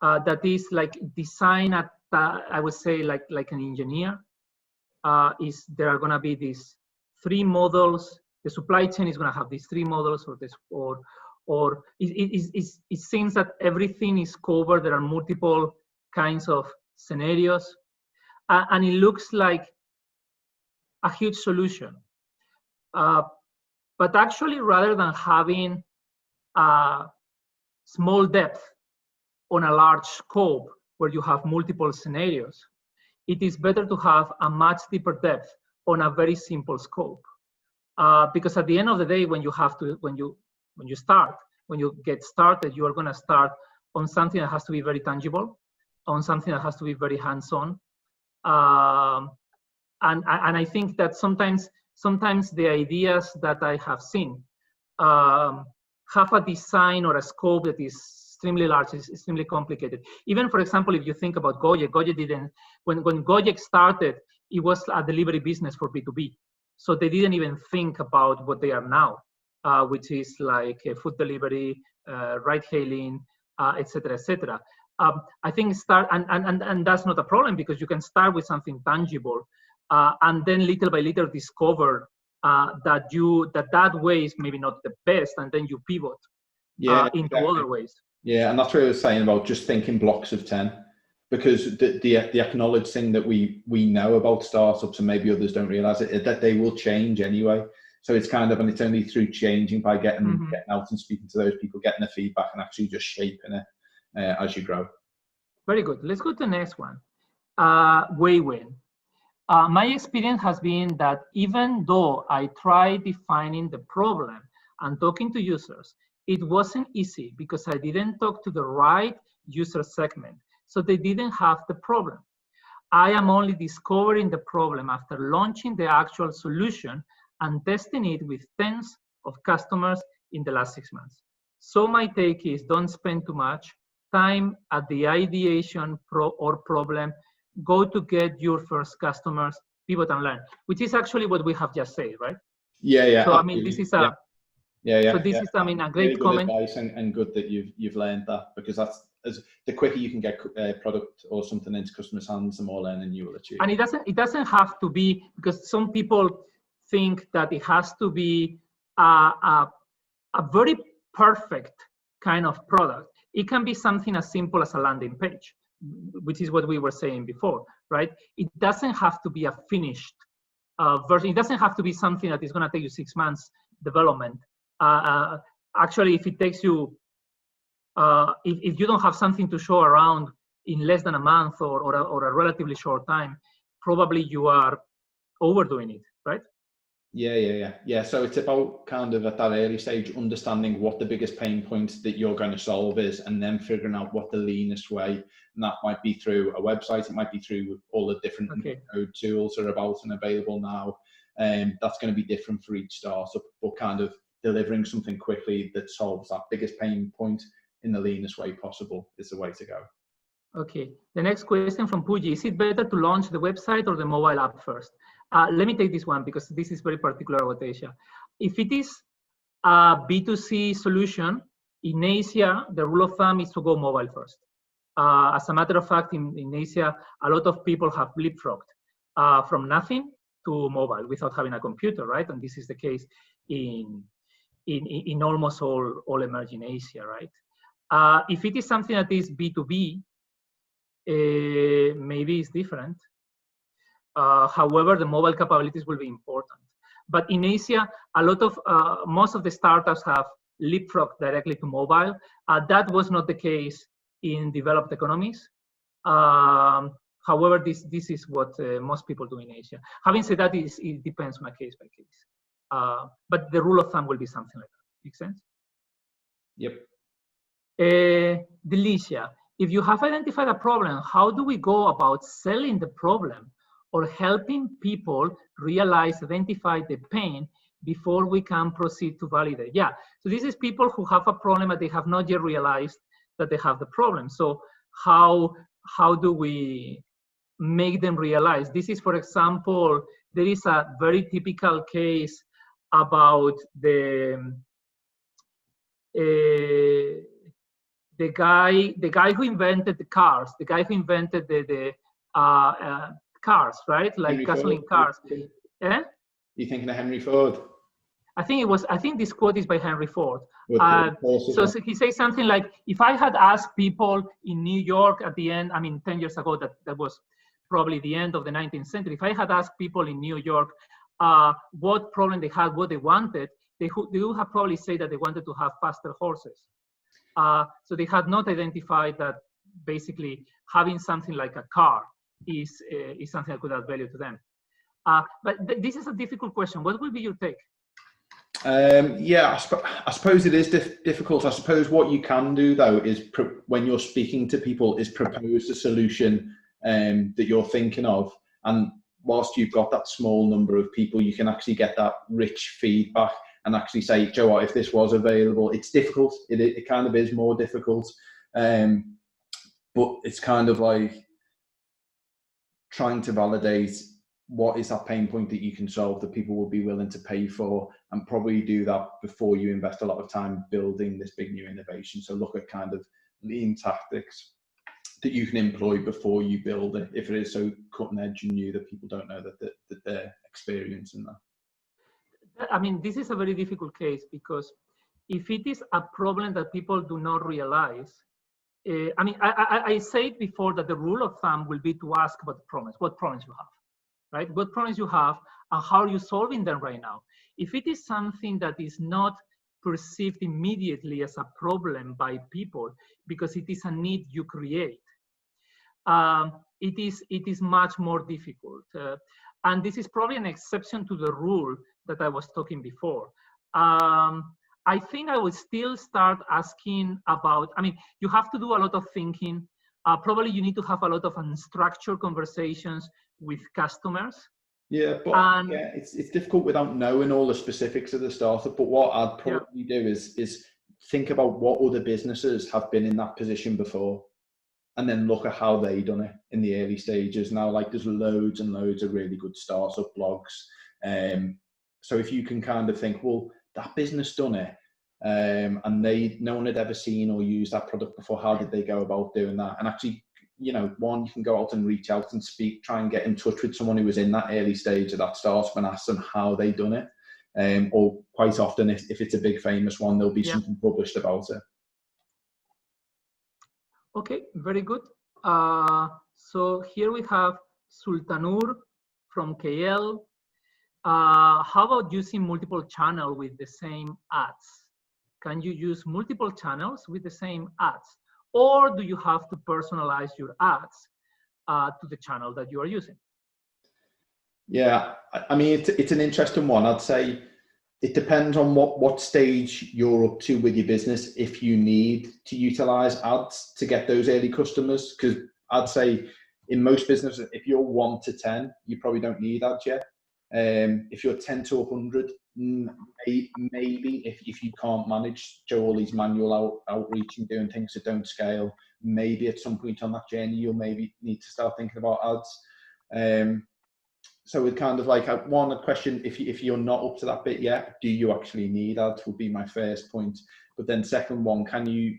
that is like design at, I would say, like an engineer. There are going to be these 3 models. The supply chain is going to have these 3 models, or it seems that everything is covered. There are multiple kinds of scenarios, and it looks like a huge solution. But actually, rather than having a small depth on a large scope where you have multiple scenarios, it is better to have a much deeper depth on a very simple scope. Because at the end of the day, when you get started, you are going to start on something that has to be very tangible, on something that has to be very hands-on. And I think that sometimes the ideas that I have seen have a design or a scope that is extremely large, is extremely complicated. Even, for example, if you think about Gojek didn't, when Gojek started, it was a delivery business for B2B. So they didn't even think about what they are now, which is like food delivery, ride hailing, etc., etc. I think and that's not a problem, because you can start with something tangible, and then little by little discover that way is maybe not the best, and then you pivot into other ways. Yeah, and that's what I was saying about just thinking blocks of 10, because the acknowledged thing that we know about startups, and maybe others don't realize it, is that they will change anyway. So it's kind of, and it's only through changing, by getting out and speaking to those people, getting the feedback, and actually just shaping it as you grow. Very good. Let's go to the next one. Waywin. My experience has been that even though I tried defining the problem and talking to users, it wasn't easy because I didn't talk to the right user segment. So they didn't have the problem. I am only discovering the problem after launching the actual solution and testing it with tens of customers in the last 6 months. So my take is don't spend too much time at the ideation or problem. Go to get your first customers, pivot and learn, which is actually what we have just said, right? Yeah, yeah. So I mean, this is a so this is I mean a great really comment. Advice and good that you've learned that, because that's the quicker you can get a product or something into customers' hands, the more learning you will achieve. And it doesn't have to be, because some people think that it has to be a very perfect kind of product. It can be something as simple as a landing page, which is what we were saying before, right? It doesn't have to be a finished version. It doesn't have to be something that is going to take you 6 months development. Actually, if it takes you, if you don't have something to show around in less than a month or a relatively short time, probably you are overdoing it, right? Yeah. So it's about kind of at that early stage understanding what the biggest pain point that you're going to solve is, and then figuring out what the leanest way. And that might be through a website. It might be through all the different code tools that are about and available now. That's going to be different for each startup, but kind of delivering something quickly that solves that biggest pain point in the leanest way possible is the way to go. Okay. The next question from Puji: is it better to launch the website or the mobile app first? Let me take this one because this is very particular about Asia. If it is a B2C solution, in Asia, the rule of thumb is to go mobile first. As a matter of fact, in Asia, a lot of people have leapfrogged from nothing to mobile without having a computer, right? And this is the case in almost all emerging Asia, right? If it is something that is B2B, maybe it's different. However, the mobile capabilities will be important. But in Asia, most of the startups have leapfrogged directly to mobile. That was not the case in developed economies. However, this is what most people do in Asia. Having said that, it depends on a case by case. But the rule of thumb will be something like that. Make sense? Yep. Delicia, if you have identified a problem, how do we go about selling the problem or helping people identify the pain before we can proceed to validate? Yeah, so this is people who have a problem but they have not yet realized that they have the problem. So how do we make them realize? This is, for example, there is a very typical case about the guy who invented the cars, the guy who invented the cars, right? Like Henry gasoline Ford. Cars. Eh? You thinking of Henry Ford? I think this quote is by Henry Ford. So he says something like, if I had asked people in New York at the end, 10 years ago, that was probably the end of the 19th century. If I had asked people in New York what problem they had, what they wanted, they would have probably said that they wanted to have faster horses. So they had not identified that basically having something like a car is something that could add value to them. But this is a difficult question. What will be your take? Yeah, I suppose it is difficult. I suppose what you can do though is when you're speaking to people is propose a solution that you're thinking of, and whilst you've got that small number of people, you can actually get that rich feedback and actually say, Joe, what if this was available? It's difficult. It kind of is more difficult, but it's kind of like trying to validate what is that pain point that you can solve that people will be willing to pay for, and probably do that before you invest a lot of time building this big new innovation. So look at kind of lean tactics that you can employ before you build it, if it is so cutting edge and new that people don't know that they're experiencing that. This is a very difficult case, because if it is a problem that people do not realize, I said before that the rule of thumb will be to ask about the problems, what problems you have. Right? What problems you have and how are you solving them right now? If it is something that is not perceived immediately as a problem by people because it is a need you create, it is much more difficult. And this is probably an exception to the rule that I was talking before. I think I would still start asking about, I mean, you have to do a lot of thinking. Probably you need to have a lot of unstructured conversations with customers. Yeah, but yeah, it's difficult without knowing all the specifics of the startup. But what I'd probably do is think about what other businesses have been in that position before, and then look at how they done it in the early stages. Now, like, there's loads and loads of really good startup blogs. So if you can kind of think, well, that business done it, and no one had ever seen or used that product before. How did they go about doing that? And actually, you know, one, you can go out and reach out and speak, try and get in touch with someone who was in that early stage of that startup and ask them how they done it. Or quite often, if it's a big famous one, there'll be something published about it. Okay, very good. So here we have Sultanur from KL. How about using multiple channels with the same ads? Can you use multiple channels with the same ads? Or do you have to personalize your ads to the channel that you are using? Yeah, I mean, it's an interesting one. I'd say it depends on what stage you're up to with your business, if you need to utilize ads to get those early customers. Because I'd say in most businesses, if you're 1 to 10, you probably don't need ads yet. If you're 10 to 100, maybe if you can't manage all these manual outreach and doing things that don't scale, maybe at some point on that journey, you'll maybe need to start thinking about ads. So it's kind of like a question, if you're not up to that bit yet, do you actually need ads, would be my first point. But then second one, can you,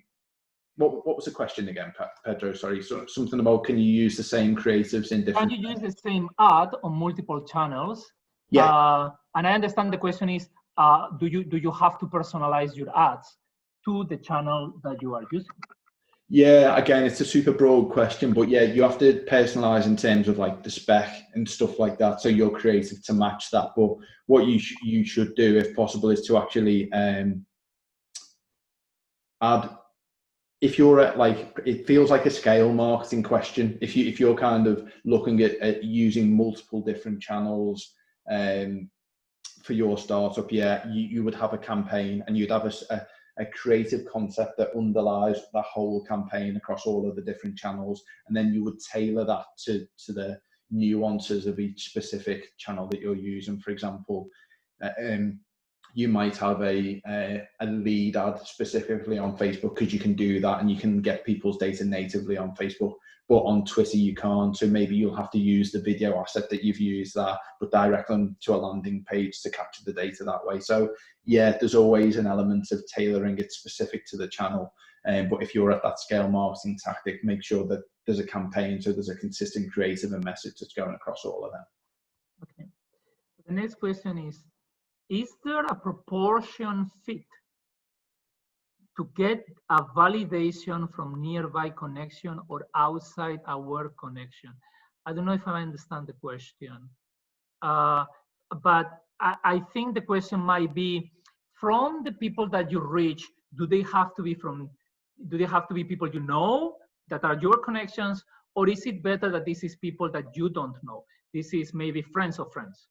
what was the question again, Pedro? Sorry, so something about, can you use the same creatives in different... Can you use the same ad on multiple channels? Yeah. And I understand the question is, do you have to personalize your ads to the channel that you are using? Yeah, again, it's a super broad question, but yeah, you have to personalize in terms of like the spec and stuff like that, so you're creative to match that. But what you should do, if possible, is to actually add, if you're at, like, it feels like a scale marketing question. If you're kind of looking at using multiple different channels for your startup, yeah, you would have a campaign, and you'd have a creative concept that underlies the whole campaign across all of the different channels, and then you would tailor that to the nuances of each specific channel that you're using. For example, you might have a lead ad specifically on Facebook, because you can do that and you can get people's data natively on Facebook, but on Twitter you can't. So maybe you'll have to use the video asset that you've used there, but direct them to a landing page to capture the data that way. So yeah, there's always an element of tailoring it specific to the channel. But if you're at that scale marketing tactic, make sure that there's a campaign, so there's a consistent creative and message that's going across all of them. Okay. The next question is there a proportion fit to get a validation from nearby connection or outside aware connection? I don't know if I understand the question, but I think the question might be, from the people that you reach, do they have to be people you know that are your connections, or is it better that this is people that you don't know? This is maybe friends of friends.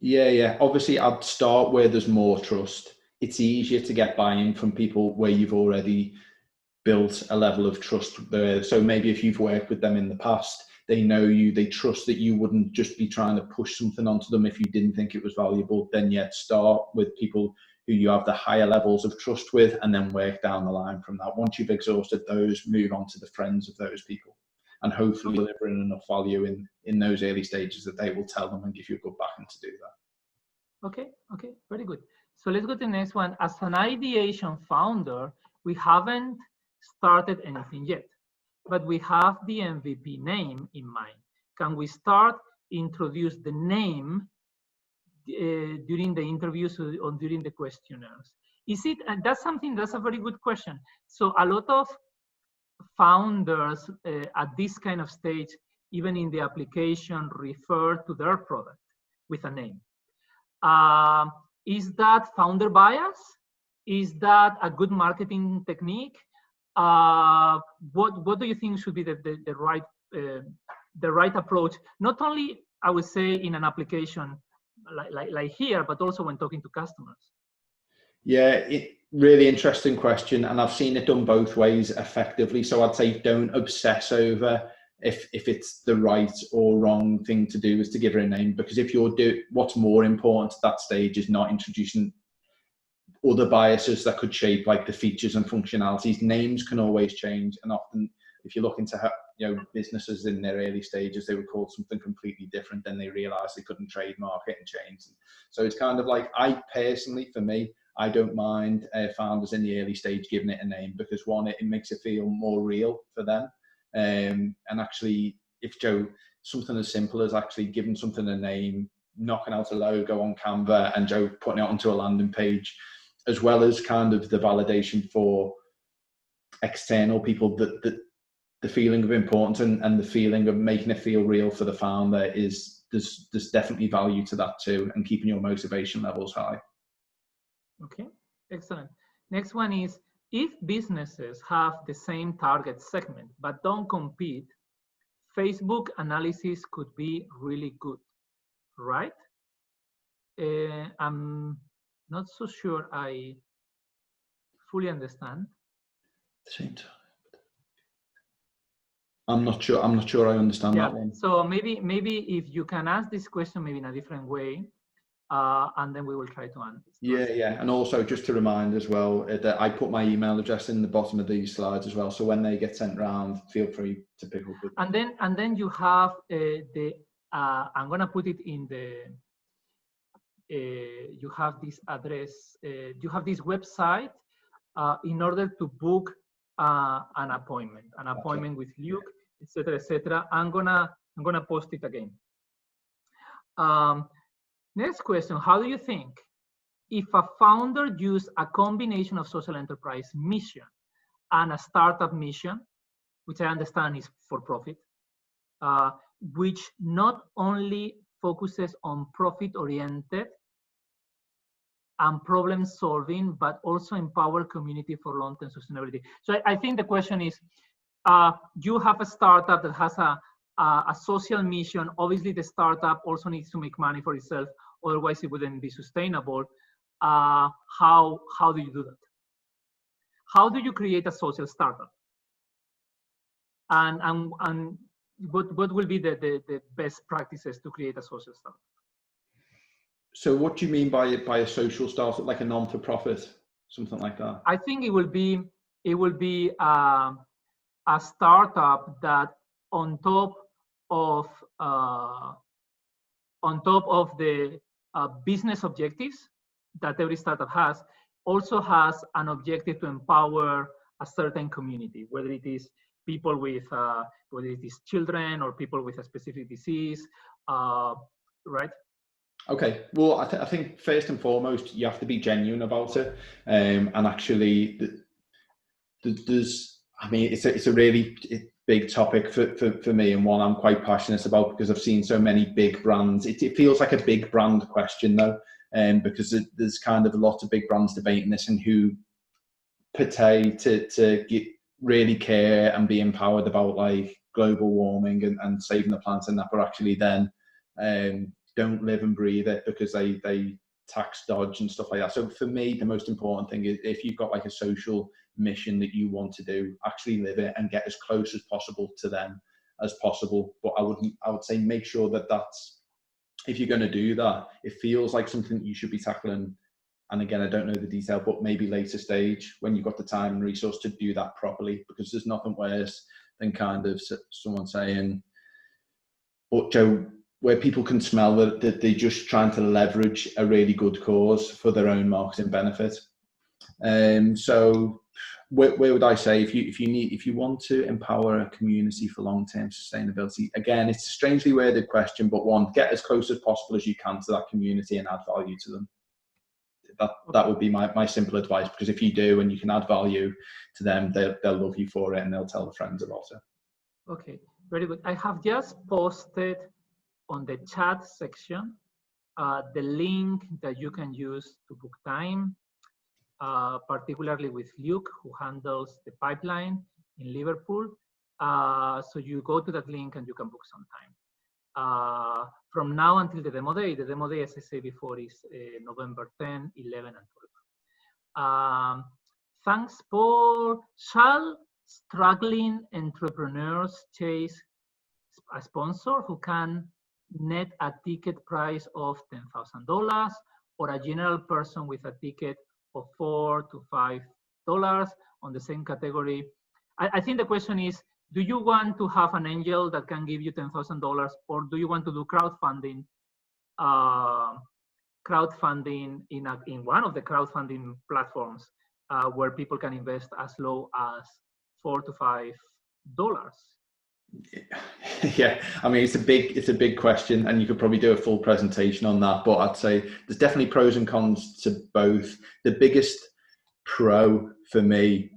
Yeah. Obviously, I'd start where there's more trust. It's easier to get buy-in from people where you've already built a level of trust there. So maybe if you've worked with them in the past, they know you, they trust that you wouldn't just be trying to push something onto them if you didn't think it was valuable. Then yet start with people who you have the higher levels of trust with, and then work down the line from that. Once you've exhausted those, move on to the friends of those people, and hopefully delivering enough value in those early stages that they will tell them and give you a good backing to do that. Okay, very good. So let's go to the next one. As an ideation founder, we haven't started anything yet, but we have the MVP name in mind. Can we start introduce the name during the interviews or during the questionnaires? Is it, and that's a very good question. So a lot of founders at this kind of stage, even in the application, refer to their product with a name. Is that founder bias? Is that a good marketing technique? what do you think should be the right approach? Not only, I would say, in an application like here, but also when talking to customers. Yeah, really interesting question, and I've seen it done both ways effectively. So I'd say don't obsess over if it's the right or wrong thing to do is to give her a name, because if what's more important at that stage is not introducing other biases that could shape like the features and functionalities. Names can always change, and often if you look into businesses in their early stages, they were called something completely different, then they realized they couldn't trademark it and change. So it's kind of like, I personally, for me, I don't mind founders in the early stage giving it a name, because one, it makes it feel more real for them. And actually, if something as simple as actually giving something a name, knocking out a logo on Canva and putting it onto a landing page, as well as kind of the validation for external people, that the feeling of importance and the feeling of making it feel real for the founder there's definitely value to that too, and keeping your motivation levels high. Okay, excellent. Next one is, if businesses have the same target segment but don't compete, Facebook analysis could be really good, right? I'm not so sure I fully understand. Same time. I'm not sure I understand that one. So maybe if you can ask this question maybe in a different way, and then we will try to answer. Yeah. And also just to remind as well that I put my email address in the bottom of these slides as well. So when they get sent around, feel free to pick up with them. And then you have I'm gonna put it in the. You have this address. You have this website in order to book an appointment with Luke, etc., etc. I'm gonna post it again. Next question: how do you think if a founder used a combination of social enterprise mission and a startup mission, which I understand is for profit, which not only focuses on profit-oriented and problem solving, but also empower community for long-term sustainability? So I think the question is, you have a startup that has a social mission. Obviously, the startup also needs to make money for itself, otherwise it wouldn't be sustainable. How do you do that? How do you create a social startup? And what will be the best practices to create a social startup? So what do you mean by a social startup, like a non-for-profit, something like that? I think it will be a startup that on top of the business objectives that every startup has, also has an objective to empower a certain community, whether it is people with, whether it is children or people with a specific disease, right? Okay, well, I think first and foremost, you have to be genuine about it. And actually, it's a really big topic for me, and one I'm quite passionate about, because I've seen so many big brands. It feels like a big brand question though, because there's kind of a lot of big brands debating this, and who purport to really care and be empowered about like global warming and saving the planet and that, but actually then don't live and breathe it because they tax dodge and stuff like that. So for me, the most important thing is, if you've got like a social mission that you want to do, actually live it and get as close as possible to them as possible. But I would say make sure that that's, if you're going to do that, it feels like something that you should be tackling. And again, I don't know the detail, but maybe later stage when you've got the time and resource to do that properly, because there's nothing worse than kind of someone saying, but Joe, where people can smell that they're just trying to leverage a really good cause for their own marketing benefit. So where would I say, if you want to empower a community for long-term sustainability, again, it's a strangely worded question, but one, get as close as possible as you can to that community and add value to them. That would be my simple advice, because if you do and you can add value to them, they'll love you for it and they'll tell their friends about it. Okay, very good. I have just posted on the chat section the link that you can use to book time. particularly with Luke, who handles the pipeline in Liverpool. So you go to that link and you can book some time. From now until the demo day, as I said before, is November 10, 11, and 12. Thanks, Paul. Shall struggling entrepreneurs chase a sponsor who can net a ticket price of $10,000, or a general person with a ticket of $4 to $5 on the same category? I think the question is, do you want to have an angel that can give you $10,000, or do you want to do crowdfunding? Crowdfunding in one of the crowdfunding platforms where people can invest as low as $4 to $5. Yeah, I mean, it's a big question, and you could probably do a full presentation on that, but I'd say there's definitely pros and cons to both. The biggest pro for me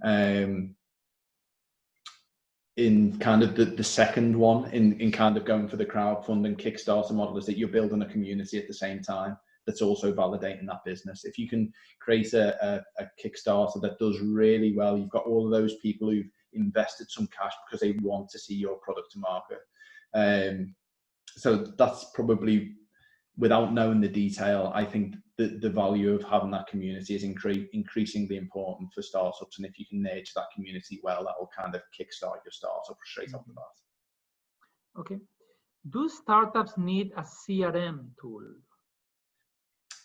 in kind of the second one, in kind of going for the crowdfunding Kickstarter model, is that you're building a community at the same time that's also validating that business. If you can create a Kickstarter that does really well, you've got all of those people who've invested some cash because they want to see your product to market. So that's probably, without knowing the detail, I think the value of having that community is increasingly important for startups. And if you can nurture that community well, that will kind of kickstart your startup straight off the bat. Okay. Do startups need a CRM tool?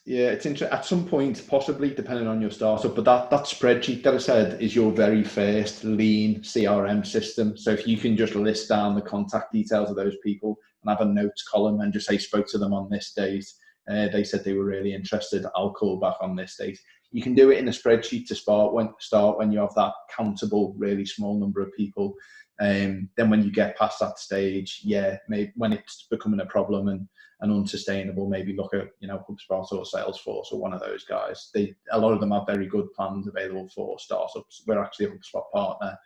Yeah, it's interesting. At some point, possibly, depending on your startup, but that spreadsheet that I said is your very first lean CRM system. So if you can just list down the contact details of those people and have a notes column and just say, spoke to them on this date, they said they were really interested, I'll call back on this date. You can do it in a spreadsheet to start when you have that countable, really small number of people. Then when you get past that stage, yeah, maybe when it's becoming a problem and unsustainable, maybe look at, HubSpot or Salesforce or one of those guys. A lot of them have very good plans available for startups. We're actually a HubSpot partner,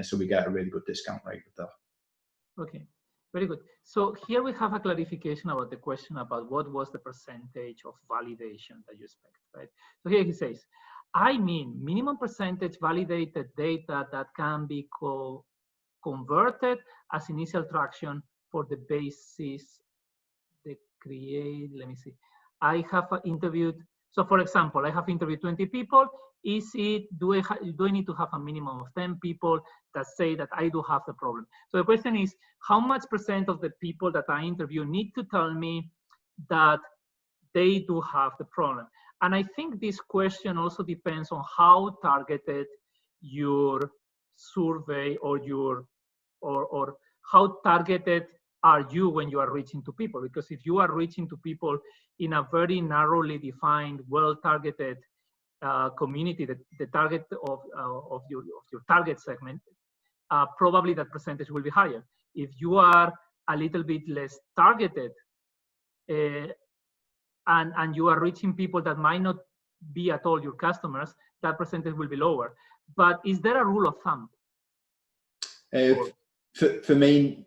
so we get a really good discount rate with that. Okay, very good. So here we have a clarification about the question about what was the percentage of validation that you expect, right? So here he says, I mean minimum percentage validated data that can be converted as initial traction for the basis they create. Let me see. I have interviewed, so for example, I have interviewed 20 people. Do I need to have a minimum of 10 people that say that I do have the problem? So the question is, how much percent of the people that I interview need to tell me that they do have the problem? And I think this question also depends on how targeted your survey or how targeted are you when you are reaching to people. Because if you are reaching to people in a very narrowly defined, well-targeted community, the target of your target segment, probably that percentage will be higher. If you are a little bit less targeted and you are reaching people that might not be at all your customers, that percentage will be lower. But is there a rule of thumb? For me,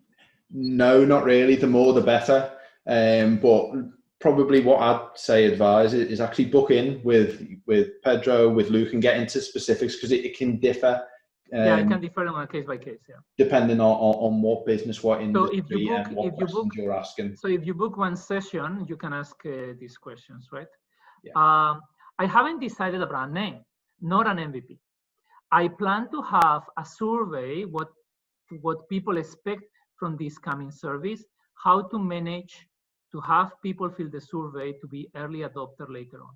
no, not really. The more, the better. But probably what I'd say advise is actually book in with Pedro, with Luke, and get into specifics, because it can differ. Yeah, it can differ on a case by case. Yeah. Depending on what business, what industry, so if you book, and what questions you're asking. So if you book one session, you can ask these questions, right? Yeah. I haven't decided a brand name, not an MVP. I plan to have a survey what people expect from this coming service, how to manage to have people fill the survey to be early adopter later on.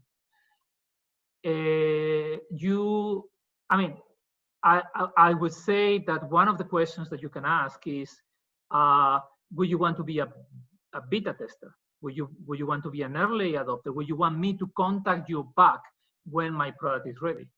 I would say that one of the questions that you can ask is, would you want to be a beta tester? Would you want to be an early adopter? Would you want me to contact you back when my product is ready?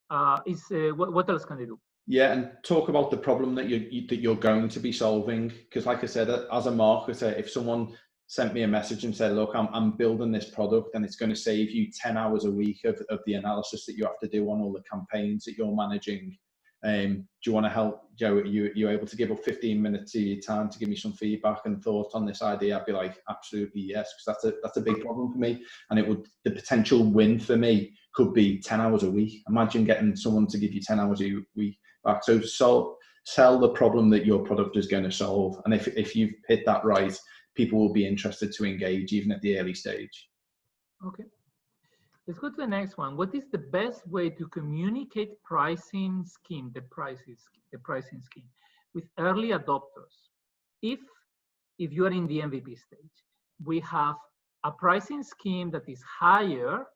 What else can they do? Yeah, and talk about the problem that you're going to be solving. Because like I said, as a marketer, if someone sent me a message and said, look, I'm building this product and it's going to save you 10 hours a week of the analysis that you have to do on all the campaigns that you're managing, do you want to help, Joe? You're able to give up 15 minutes of your time to give me some feedback and thoughts on this idea? I'd be like, absolutely yes, because that's a big problem for me. And the potential win for me could be 10 hours a week. Imagine getting someone to give you 10 hours a week back. So sell the problem that your product is going to solve. And if you've hit that right, people will be interested to engage even at the early stage. Okay. Let's go to the next one. What is the best way to communicate pricing scheme, the pricing scheme, with early adopters? If you are in the MVP stage, we have a pricing scheme that is higher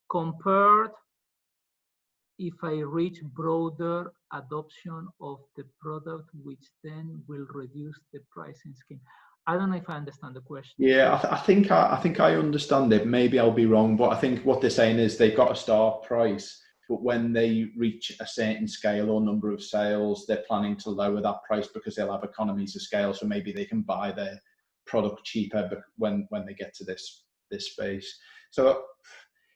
compared if I reach broader adoption of the product, which then will reduce the pricing scheme. I don't know if I understand the question. Yeah, I think I understand it. Maybe I'll be wrong, but I think what they're saying is they've got a start price, but when they reach a certain scale or number of sales, they're planning to lower that price because they'll have economies of scale. So maybe they can buy their product cheaper when they get to this space. So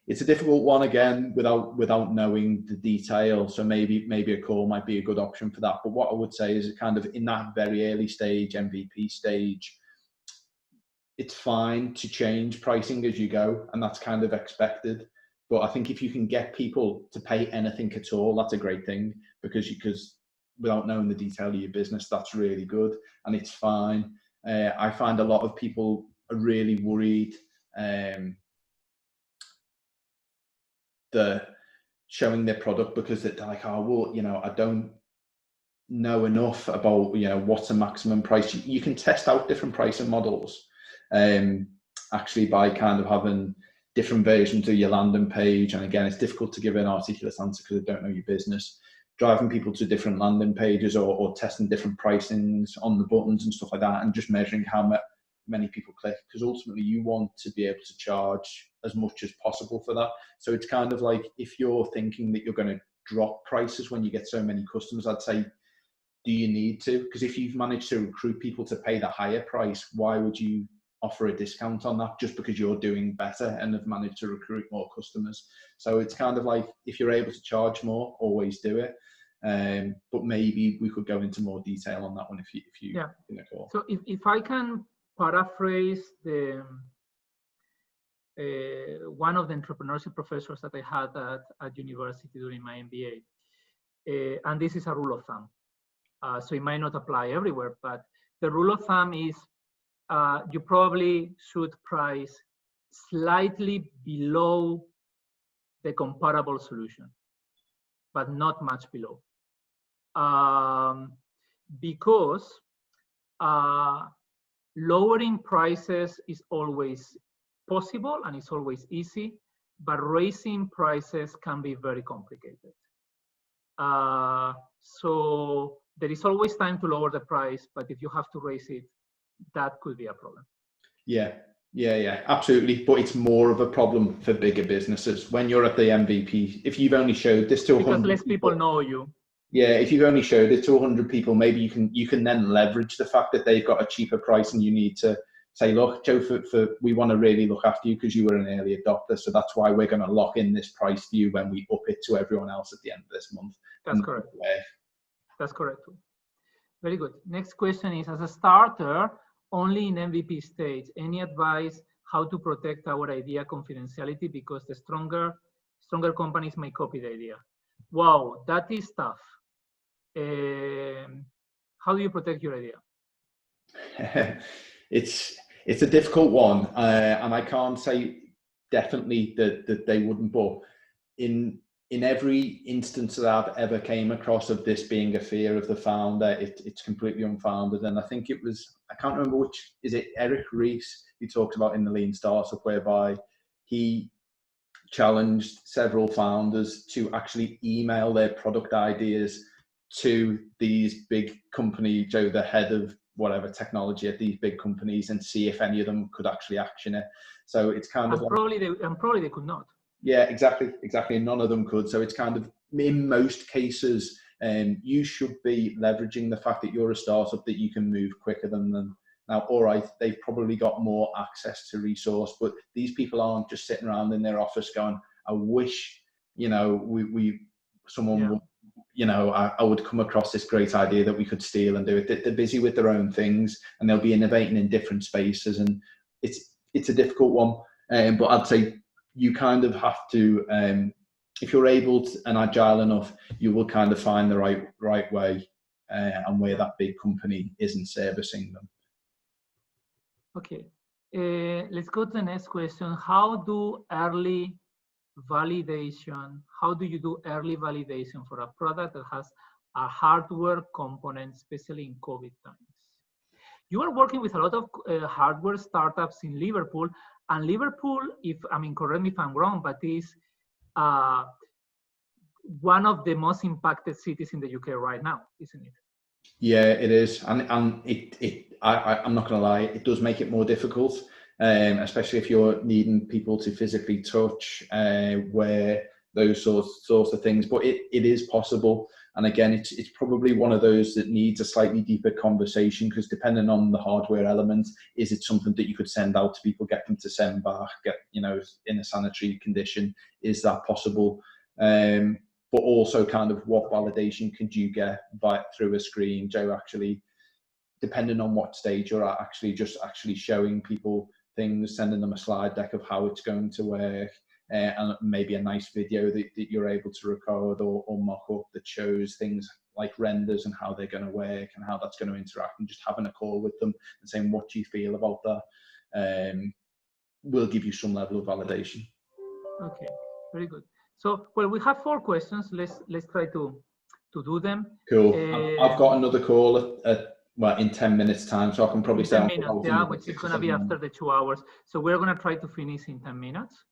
it's a difficult one again without knowing the detail. So maybe a call might be a good option for that. But what I would say is kind of in that very early stage, MVP stage, it's fine to change pricing as you go, and that's kind of expected. But I think if you can get people to pay anything at all, that's a great thing, because without knowing the detail of your business, that's really good, and it's fine. I find a lot of people are really worried they're showing their product because they're like, oh, well, I don't know enough about, what's a maximum price. You can test out different pricing models actually by kind of having different versions of your landing page. And again, it's difficult to give an articulate answer because I don't know your business. Driving people to different landing pages or testing different pricings on the buttons and stuff like that, and just measuring how many people click, because ultimately you want to be able to charge as much as possible for that. So it's kind of like, if you're thinking that you're going to drop prices when you get so many customers, I'd say, do you need to? Because if you've managed to recruit people to pay the higher price, why would you offer a discount on that just because you're doing better and have managed to recruit more customers? So it's kind of like, if you're able to charge more, always do it. But maybe we could go into more detail on that one if you yeah. Call. So if I can paraphrase one of the entrepreneurship professors that I had at university during my MBA, and this is a rule of thumb. So it might not apply everywhere, but the rule of thumb is you probably should price slightly below the comparable solution, but not much below. Because lowering prices is always possible and it's always easy, but raising prices can be very complicated. So there is always time to lower the price, but if you have to raise it, that could be a problem. Yeah, absolutely. But it's more of a problem for bigger businesses. When you're at the MVP, if you've only showed this to 100 because less people know you. Yeah, if you've only showed it to 100 people, maybe you can then leverage the fact that they've got a cheaper price, and you need to say, look, Joe, we want to really look after you because you were an early adopter, so that's why we're going to lock in this price for you when we up it to everyone else at the end of this month. That's correct. That's correct. Very good. Next question is, as a starter, only in MVP stage, any advice how to protect our idea confidentiality, because the stronger companies may copy the idea? Wow, that is tough. How do you protect your idea? It's a difficult one, and I can't say definitely that they wouldn't, but in every instance that I've ever came across of this being a fear of the founder, it's completely unfounded. And I think it was, I can't remember which, is it Eric Ries who talked about in the Lean Startup, whereby he challenged several founders to actually email their product ideas to these big companies, Joe, the head of whatever technology at these big companies, and see if any of them could actually action it. So it's kind of probably they could not. Yeah, exactly. And none of them could. So it's kind of, in most cases, you should be leveraging the fact that you're a startup, that you can move quicker than them. Now, all right, they've probably got more access to resource, but these people aren't just sitting around in their office going, I wish, someone you know, I would come across this great idea that we could steal and do it. They're busy with their own things, and they'll be innovating in different spaces, and it's a difficult one. But I'd say you kind of have to, if you're able to, and agile enough, you will kind of find the right way, and where that big company isn't servicing them. Okay, let's go to the next question. How do you do early validation for a product that has a hardware component, especially in COVID times? You are working with a lot of hardware startups in Liverpool, and Liverpool, correct me if I'm wrong, but is one of the most impacted cities in the UK right now, isn't it? Yeah, it is, and I'm not going to lie, it does make it more difficult, especially if you're needing people to physically touch, wear those sorts of things. But it is possible, and again, it's probably one of those that needs a slightly deeper conversation, because depending on the hardware element, is it something that you could send out to people, get them to send back, in a sanitary condition? Is that possible? But also kind of what validation could you get through a screen, Joe, actually, depending on what stage you're at, actually showing people things, sending them a slide deck of how it's going to work, and maybe a nice video that you're able to record or mock up that shows things like renders and how they're going to work and how that's going to interact, and just having a call with them and saying, what do you feel about that? Will give you some level of validation. Okay, very good. So, well, we have 4 questions. Let's try to do them. Cool. I've got another call in 10 minutes time, so I can probably 10 minutes, yeah, which is going to be after the 2 hours. So we're going to try to finish in 10 minutes.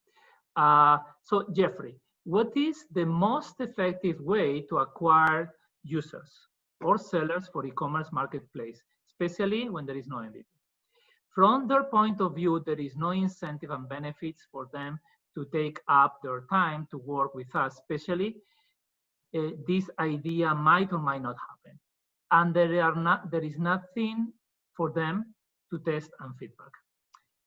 So Jeffrey, what is the most effective way to acquire users or sellers for e-commerce marketplace, especially when there is no MVP? From their point of view, there is no incentive and benefits for them to take up their time to work with us, especially this idea might or might not happen. And there is nothing for them to test and feedback.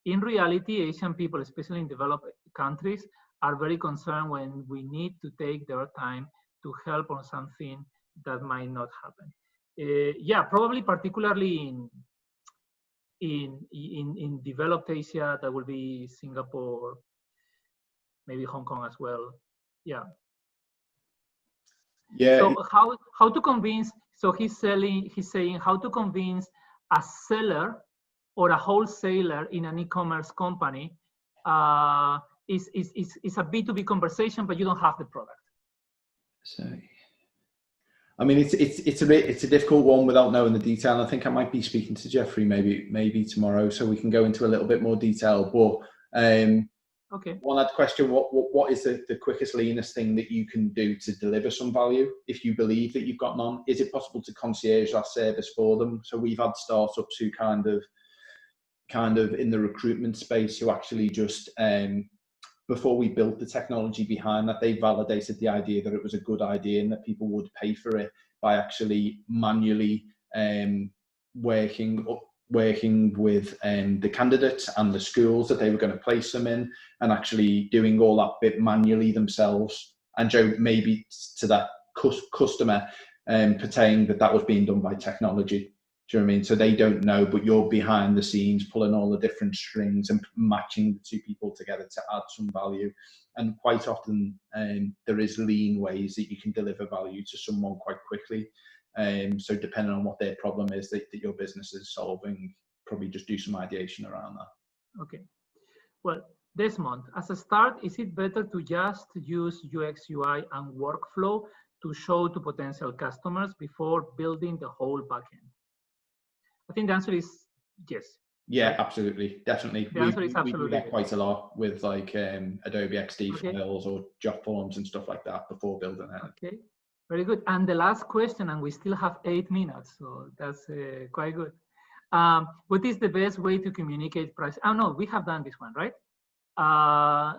In reality, Asian people, especially in developed countries, are very concerned when we need to take their time to help on something that might not happen. Yeah, probably particularly in developed Asia, that will be Singapore, maybe Hong Kong as well. Yeah. Yeah. So how to convince? So he's saying how to convince a seller or a wholesaler in an e-commerce company is a B2B conversation, but you don't have the product. So, I mean, it's a difficult one without knowing the detail. I think I might be speaking to Jeffrey maybe tomorrow, so we can go into a little bit more detail. But okay. One other question: what is the quickest, leanest thing that you can do to deliver some value? If you believe that you've got none, is it possible to concierge that service for them? So we've had startups who kind of in the recruitment space who actually just before we built the technology behind that, they validated the idea that it was a good idea and that people would pay for it by actually manually working with the candidates and the schools that they were going to place them in, and actually doing all that bit manually themselves. And Joe, maybe to that customer, pertaining that was being done by technology. Do you know what I mean? So they don't know, but you're behind the scenes pulling all the different strings and matching the 2 people together to add some value. And quite often there is lean ways that you can deliver value to someone quite quickly. So depending on what their problem is that your business is solving, probably just do some ideation around that. Okay. Well, Desmond, as a start, is it better to just use UX, UI, and workflow to show to potential customers before building the whole backend? I think the answer is yes. Yeah, absolutely, definitely. The answer is absolutely. We do that quite a lot with like Adobe XD files or job forms and stuff like that before building it. Okay, very good. And the last question, and we still have 8 minutes, so that's quite good. What is the best way to communicate price? Oh no, we have done this one, right?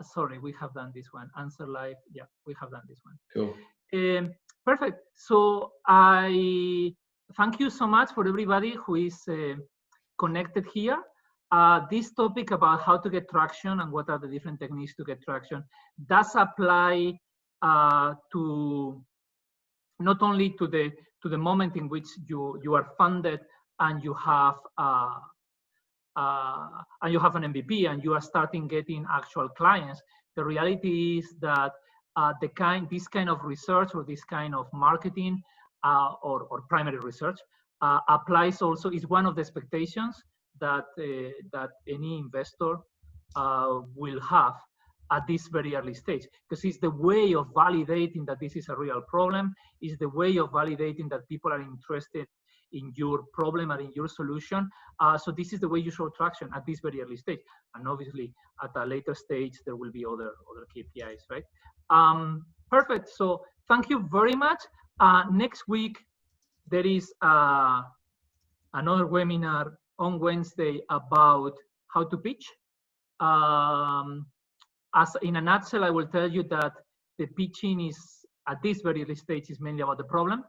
Sorry, we have done this one. Answer live. Yeah, we have done this one. Cool. Perfect. So I thank you so much for everybody who is connected here. This topic about how to get traction and what are the different techniques to get traction does apply to not only to the moment in which you are funded and you have an MVP and you are starting getting actual clients. The reality is that this kind of research or this kind of marketing or primary research applies also, is one of the expectations that any investor will have at this very early stage, because it's the way of validating that this is a real problem, is the way of validating that people are interested in your problem and in your solution. So this is the way you show traction at this very early stage. And obviously at a later stage, there will be other KPIs, right? Perfect, so thank you very much. Next week, there is another webinar on Wednesday about how to pitch. As in a nutshell, I will tell you that the pitching is, at this very early stage, is mainly about the problem,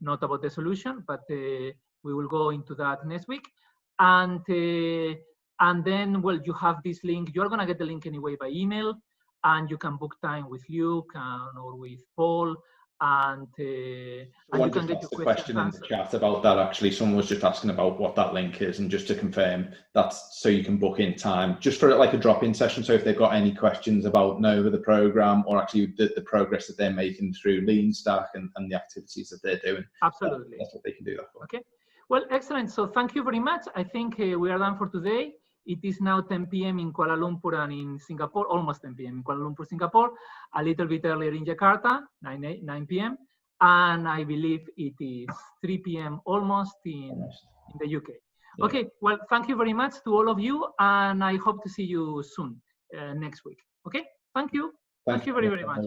not about the solution, but we will go into that next week. And then, well, you have this link. You're gonna get the link anyway by email, and you can book time with Luke or with Paul, and you can get your question in the chat about that. Actually, someone was just asking about what that link is, and just to confirm, that's so you can book in time just for like a drop-in session. So if they've got any questions about Nova, the program, or actually the progress that they're making through Lean Stack and the activities that they're doing, absolutely, that's what they can do that for. Okay, well, excellent. So thank you very much. I think we are done for today. It is now 10 p.m. in Kuala Lumpur and in Singapore, almost 10 p.m. in Kuala Lumpur, Singapore, a little bit earlier in Jakarta, 9 p.m. And I believe it is 3 p.m. almost in the UK. Yeah. Okay, well, thank you very much to all of you, and I hope to see you soon next week. Okay, thank you. Thank you very, very much.